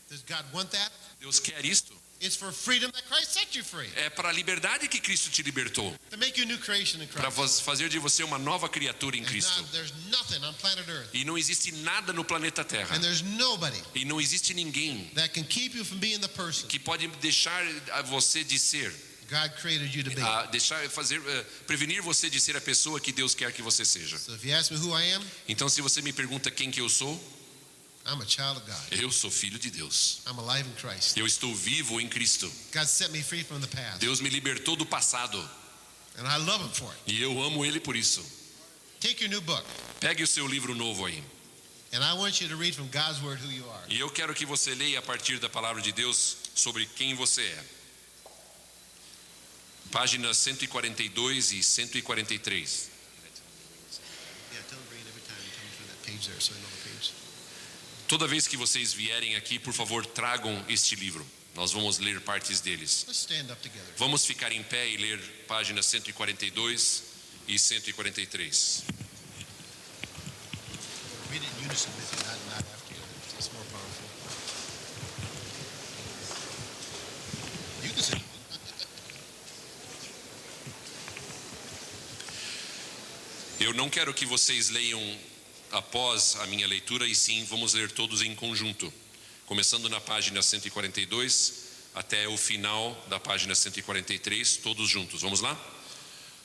Speaker 2: Does God want that?
Speaker 3: Deus quer isto.
Speaker 2: It's for freedom that Christ set you free.
Speaker 3: É para a liberdade que Cristo te libertou.
Speaker 2: To make you a new creation in
Speaker 3: Para
Speaker 2: Christ.
Speaker 3: fazer de você uma nova criatura em Cristo.
Speaker 2: There's nothing on planet Earth.
Speaker 3: E não existe nada no planeta Terra.
Speaker 2: And there's nobody
Speaker 3: E não existe ninguém
Speaker 2: that can keep you from being the person
Speaker 3: que pode deixar você de ser,
Speaker 2: God created you to be.
Speaker 3: prevenir você de ser a pessoa que Deus quer que você seja.
Speaker 2: So if you ask me who I am,
Speaker 3: Então, se você me pergunta quem que eu sou,
Speaker 2: I'm a child of God.
Speaker 3: eu sou filho de Deus.
Speaker 2: I'm alive in Christ.
Speaker 3: Eu estou vivo em Cristo.
Speaker 2: God set me free from the past.
Speaker 3: Deus me libertou do passado
Speaker 2: And I love him for it.
Speaker 3: e eu amo Ele por isso.
Speaker 2: Take your new book.
Speaker 3: Pegue o seu livro novo aí.
Speaker 2: And I want you to read from God's word who you are.
Speaker 3: E eu quero que você leia a partir da palavra de Deus sobre quem você é. Páginas 142 e 143.
Speaker 2: Yeah, tell him to read every time and tell him to turn that page there so I know the page.
Speaker 3: Toda vez que vocês vierem aqui, por favor, tragam este livro. Nós vamos ler partes deles.
Speaker 2: Let's stand up together.
Speaker 3: Vamos ficar em pé e ler páginas 142 e 143.
Speaker 2: Read it in unison with you, not after you. It's more powerful. You can say.
Speaker 3: Eu não quero que vocês leiam após a minha leitura, e sim, vamos ler todos em conjunto, começando na página 142 até o final da página 143, todos juntos. Vamos lá?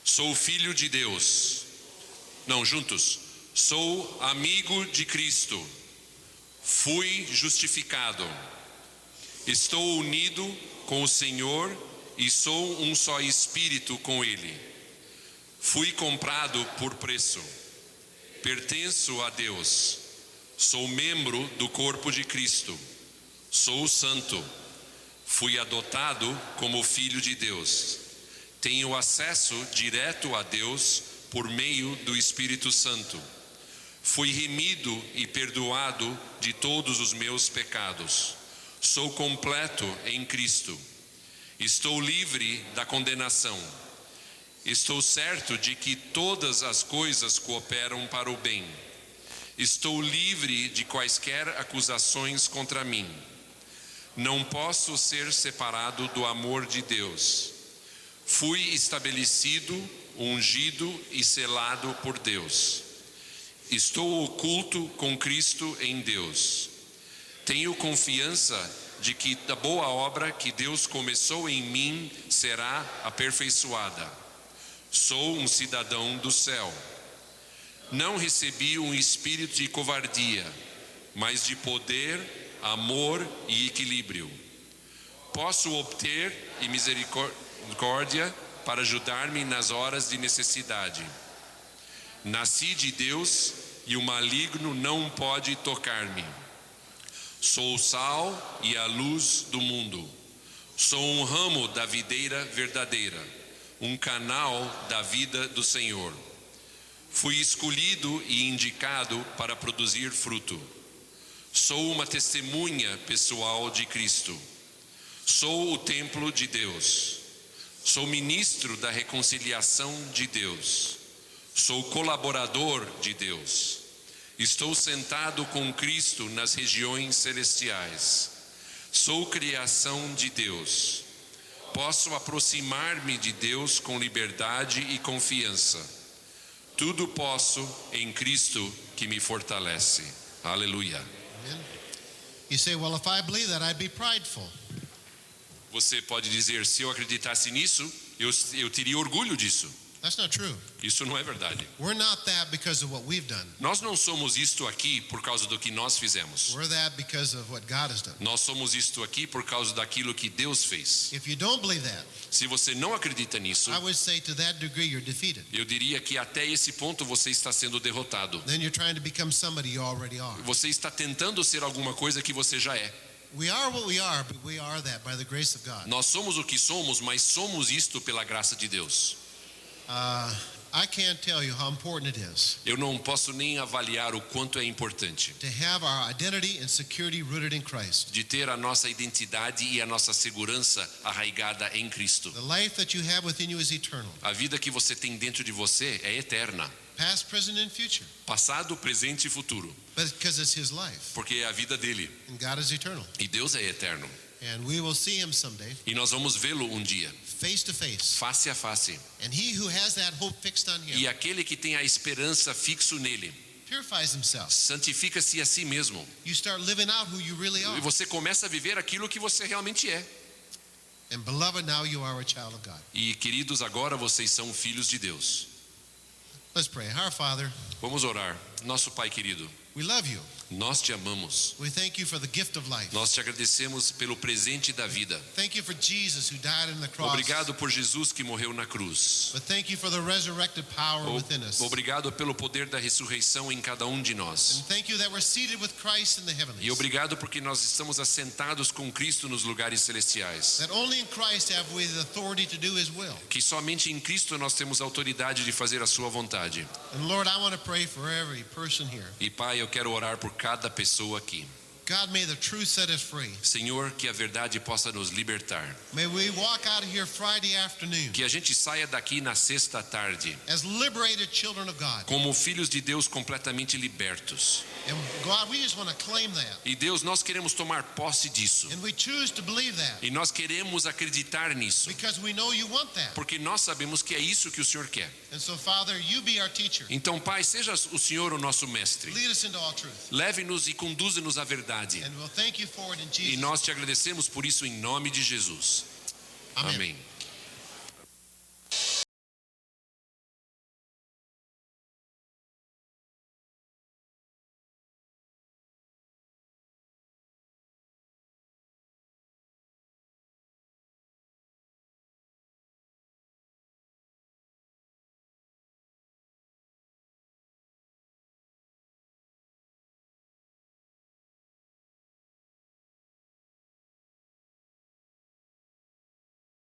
Speaker 3: Sou filho de Deus. Não, juntos. Sou amigo de Cristo. Fui justificado. Estou unido com o Senhor e sou um só espírito com Ele. Fui comprado por preço. Pertenço a Deus. Sou membro do corpo de Cristo. Sou santo. Fui adotado como filho de Deus. Tenho acesso direto a Deus por meio do Espírito Santo. Fui remido e perdoado de todos os meus pecados. Sou completo em Cristo. Estou livre da condenação. Estou certo de que todas as coisas cooperam para o bem. Estou livre de quaisquer acusações contra mim. Não posso ser separado do amor de Deus. Fui estabelecido, ungido e selado por Deus. Estou oculto com Cristo em Deus. Tenho confiança de que a boa obra que Deus começou em mim será aperfeiçoada. Sou um cidadão do céu. Não recebi um espírito de covardia, mas de poder, amor e equilíbrio. Posso obter misericórdia para ajudar-me nas horas de necessidade. Nasci de Deus e o maligno não pode tocar-me. Sou o sal e a luz do mundo. Sou um ramo da videira verdadeira, um canal da vida do Senhor. Fui escolhido e indicado para produzir fruto. Sou uma testemunha pessoal de Cristo. Sou o templo de Deus. Sou ministro da reconciliação de Deus. Sou colaborador de Deus. Estou sentado com Cristo nas regiões celestiais. Sou criação de Deus. Posso aproximar-me de Deus com liberdade e confiança. Tudo posso em Cristo que me fortalece. Aleluia.
Speaker 2: Amen. You say, well, if I believe that, I'd be prideful.
Speaker 3: Você pode dizer, se eu acreditasse nisso, eu teria orgulho disso.
Speaker 2: That's not true.
Speaker 3: Isso não é verdade.
Speaker 2: We're not that because of what we've done.
Speaker 3: Nós não somos isto aqui por causa do que nós fizemos.
Speaker 2: We're that because of what God has done.
Speaker 3: Nós somos isto aqui por causa daquilo que Deus fez.
Speaker 2: If you don't believe that,
Speaker 3: Se você não acredita nisso,
Speaker 2: I would say to that degree you're defeated.
Speaker 3: eu diria que até esse ponto você está sendo derrotado.
Speaker 2: Then you're trying to become somebody you already are.
Speaker 3: Você está tentando ser alguma coisa que você já é.
Speaker 2: We are what we are, but we are that by the grace of God.
Speaker 3: Nós somos o que somos, mas somos isto pela graça de Deus.
Speaker 2: I can't tell you how important it is
Speaker 3: Eu não posso nem avaliar o quanto é importante
Speaker 2: to have our identity and security rooted in Christ.
Speaker 3: de ter a nossa identidade e a nossa segurança arraigada em Cristo.
Speaker 2: The life that you have within you is eternal.
Speaker 3: A vida que você tem dentro de você é eterna.
Speaker 2: Past, present, and future.
Speaker 3: Passado, presente e futuro.
Speaker 2: But because it's his life.
Speaker 3: Porque é a vida dele.
Speaker 2: And God is eternal.
Speaker 3: E Deus é eterno.
Speaker 2: And we will see him someday,
Speaker 3: E nós vamos vê-lo um dia,
Speaker 2: face to face.
Speaker 3: face a face.
Speaker 2: And he who has that hope fixed on him
Speaker 3: E aquele que tem a esperança fixo nele,
Speaker 2: purifies himself.
Speaker 3: santifica-se a si mesmo.
Speaker 2: You start living out who you really
Speaker 3: E
Speaker 2: are.
Speaker 3: você começa a viver aquilo que você realmente é.
Speaker 2: And beloved, now you are a child of God.
Speaker 3: E queridos, agora vocês são filhos de Deus.
Speaker 2: Let's pray. Our Father,
Speaker 3: Vamos orar. Nosso Pai querido,
Speaker 2: we love you.
Speaker 3: nós te amamos.
Speaker 2: We thank you for the gift of life.
Speaker 3: Nós te agradecemos pelo presente da vida.
Speaker 2: Thank you for Jesus who died on the cross.
Speaker 3: Obrigado por Jesus que morreu na cruz.
Speaker 2: But thank you for the resurrected power within us.
Speaker 3: Obrigado pelo poder da ressurreição em cada um de nós.
Speaker 2: And thank you that we're seated with Christ in the
Speaker 3: E
Speaker 2: heavens.
Speaker 3: obrigado porque nós estamos assentados com Cristo nos lugares celestiais.
Speaker 2: That only in Christ have we the authority to do his will.
Speaker 3: Que somente em Cristo nós temos autoridade de fazer a sua vontade.
Speaker 2: And Lord, I want to pray for every person here.
Speaker 3: E Pai, eu quero orar por cada pessoa aqui.
Speaker 2: God, may the truth set us free.
Speaker 3: Senhor, que a verdade possa nos libertar.
Speaker 2: May we walk out of here Friday afternoon
Speaker 3: Que a gente saia daqui na sexta tarde
Speaker 2: as liberated children of God.
Speaker 3: como filhos de Deus completamente libertos.
Speaker 2: And God, we just want to claim that.
Speaker 3: E Deus, nós queremos tomar posse disso.
Speaker 2: And we choose to believe that
Speaker 3: E nós queremos acreditar nisso.
Speaker 2: because we know you want that.
Speaker 3: Porque nós sabemos que é isso que o Senhor quer.
Speaker 2: And so, Father, you be our teacher.
Speaker 3: Então, Pai, seja o Senhor o nosso mestre.
Speaker 2: Lead us into all truth.
Speaker 3: Leve-nos e conduza-nos à verdade.
Speaker 2: And we'll thank you for it in
Speaker 3: E
Speaker 2: Jesus'
Speaker 3: nós te agradecemos por isso em nome de Jesus.
Speaker 2: Amen.
Speaker 3: Amém.